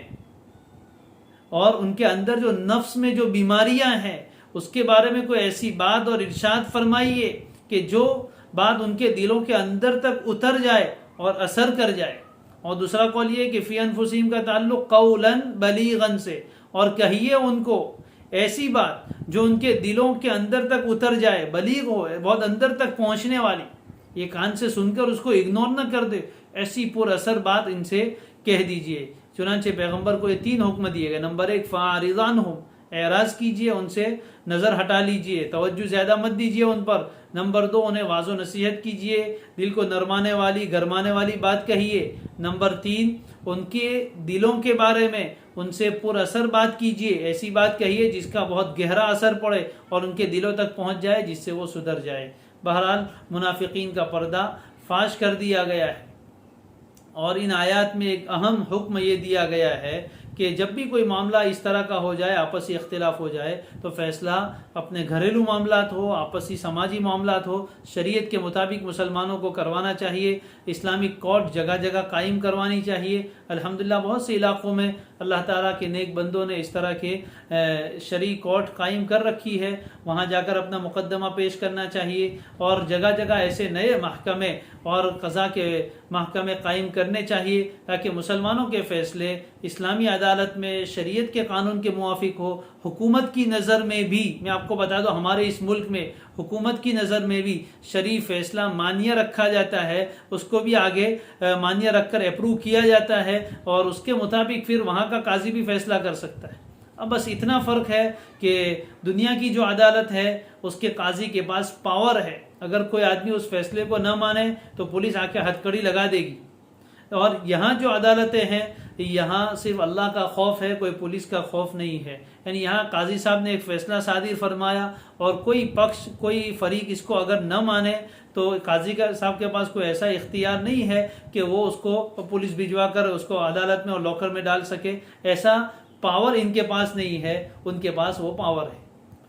اور ان کے اندر جو نفس میں جو بیماریاں ہیں اس کے بارے میں کوئی ایسی بات اور ارشاد فرمائیے کہ جو بات ان کے دلوں کے اندر تک اتر جائے اور اثر کر جائے. اور دوسرا قول یہ کہ فی انفسہم کا تعلق قولا بلیغا سے، اور کہیے ان کو ایسی بات جو ان کے دلوں کے اندر تک اتر جائے، بلیغ ہو، بہت اندر تک پہنچنے والی، یہ کان سے سن کر اس کو اگنور نہ کر دے، ایسی پر اثر بات ان سے کہہ دیجئے. چنانچہ پیغمبر کو یہ 3 حکم دیے گئے. نمبر 1 فاعرض عنہم، اعراض کیجئے، ان سے نظر ہٹا لیجئے، توجہ زیادہ مت دیجئے ان پر. نمبر 2 انہیں واعظ و نصیحت کیجئے، دل کو نرمانے والی گرمانے والی بات کہیے. نمبر 3 ان کے دلوں کے بارے میں ان سے پر اثر بات کیجئے، ایسی بات کہیے جس کا بہت گہرا اثر پڑے اور ان کے دلوں تک پہنچ جائے، جس سے وہ سدھر جائے. بہرحال منافقین کا پردہ فاش کر دیا گیا ہے. اور ان آیات میں ایک اہم حکم یہ دیا گیا ہے کہ جب بھی کوئی معاملہ اس طرح کا ہو جائے، آپسی اختلاف ہو جائے، تو فیصلہ اپنے گھریلو معاملات ہو، آپسی سماجی معاملات ہو، شریعت کے مطابق مسلمانوں کو کروانا چاہیے. اسلامک کورٹ جگہ جگہ قائم کروانی چاہیے. الحمدللہ بہت سے علاقوں میں اللہ تعالیٰ کے نیک بندوں نے اس طرح کے شرعی کورٹ قائم کر رکھی ہے، وہاں جا کر اپنا مقدمہ پیش کرنا چاہیے. اور جگہ جگہ ایسے نئے محکمے اور قضا کے محکمے قائم کرنے چاہیے تاکہ مسلمانوں کے فیصلے اسلامی عدالت میں شریعت کے قانون کے موافق ہو. حکومت کی نظر میں بھی میں آپ کو بتا دوں، ہمارے اس ملک میں حکومت کی نظر میں بھی شرعی فیصلہ مانیہ رکھا جاتا ہے، اس کو بھی آگے مانیہ رکھ کر اپروو کیا جاتا ہے، اور اس کے مطابق پھر وہاں کا قاضی بھی فیصلہ کر سکتا ہے. اب بس اتنا فرق ہے کہ دنیا کی جو عدالت ہے اس کے قاضی کے پاس پاور ہے، اگر کوئی آدمی اس فیصلے کو نہ مانے تو پولیس آ کے ہتھ کڑی لگا دے گی. اور یہاں جو عدالتیں ہیں یہاں صرف اللہ کا خوف ہے، کوئی پولیس کا خوف نہیں ہے. یعنی یہاں قاضی صاحب نے ایک فیصلہ صادر فرمایا اور کوئی پکش کوئی فریق اس کو اگر نہ مانے تو قاضی صاحب کے پاس کوئی ایسا اختیار نہیں ہے کہ وہ اس کو پولیس بھجوا کر اس کو عدالت میں اور لاکر میں ڈال سکے. ایسا پاور ان کے پاس نہیں ہے، ان کے پاس وہ پاور ہے.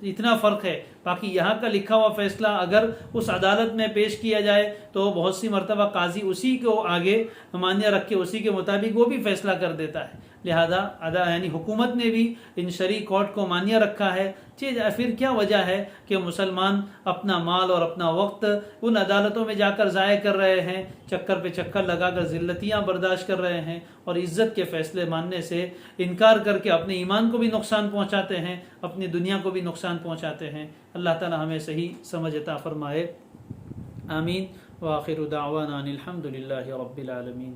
اتنا فرق ہے. باقی یہاں کا لکھا ہوا فیصلہ اگر اس عدالت میں پیش کیا جائے تو بہت سی مرتبہ قاضی اسی کو آگے مانیہ رکھ کے اسی کے مطابق وہ بھی فیصلہ کر دیتا ہے. لہذا یعنی حکومت نے بھی ان شرعی کورٹ کو مانیہ رکھا ہے. پھر کیا وجہ ہے کہ مسلمان اپنا مال اور اپنا وقت ان عدالتوں میں جا کر ضائع کر رہے ہیں، چکر پہ چکر لگا کر ذلتیاں برداشت کر رہے ہیں اور عزت کے فیصلے ماننے سے انکار کر کے اپنے ایمان کو بھی نقصان پہنچاتے ہیں، اپنی دنیا کو بھی نقصان پہنچاتے ہیں. اللہ تعالی ہمیں صحیح سمجھ عطا فرمائے. آمین. وآخر دعوانا ان الحمد للہ رب العالمین.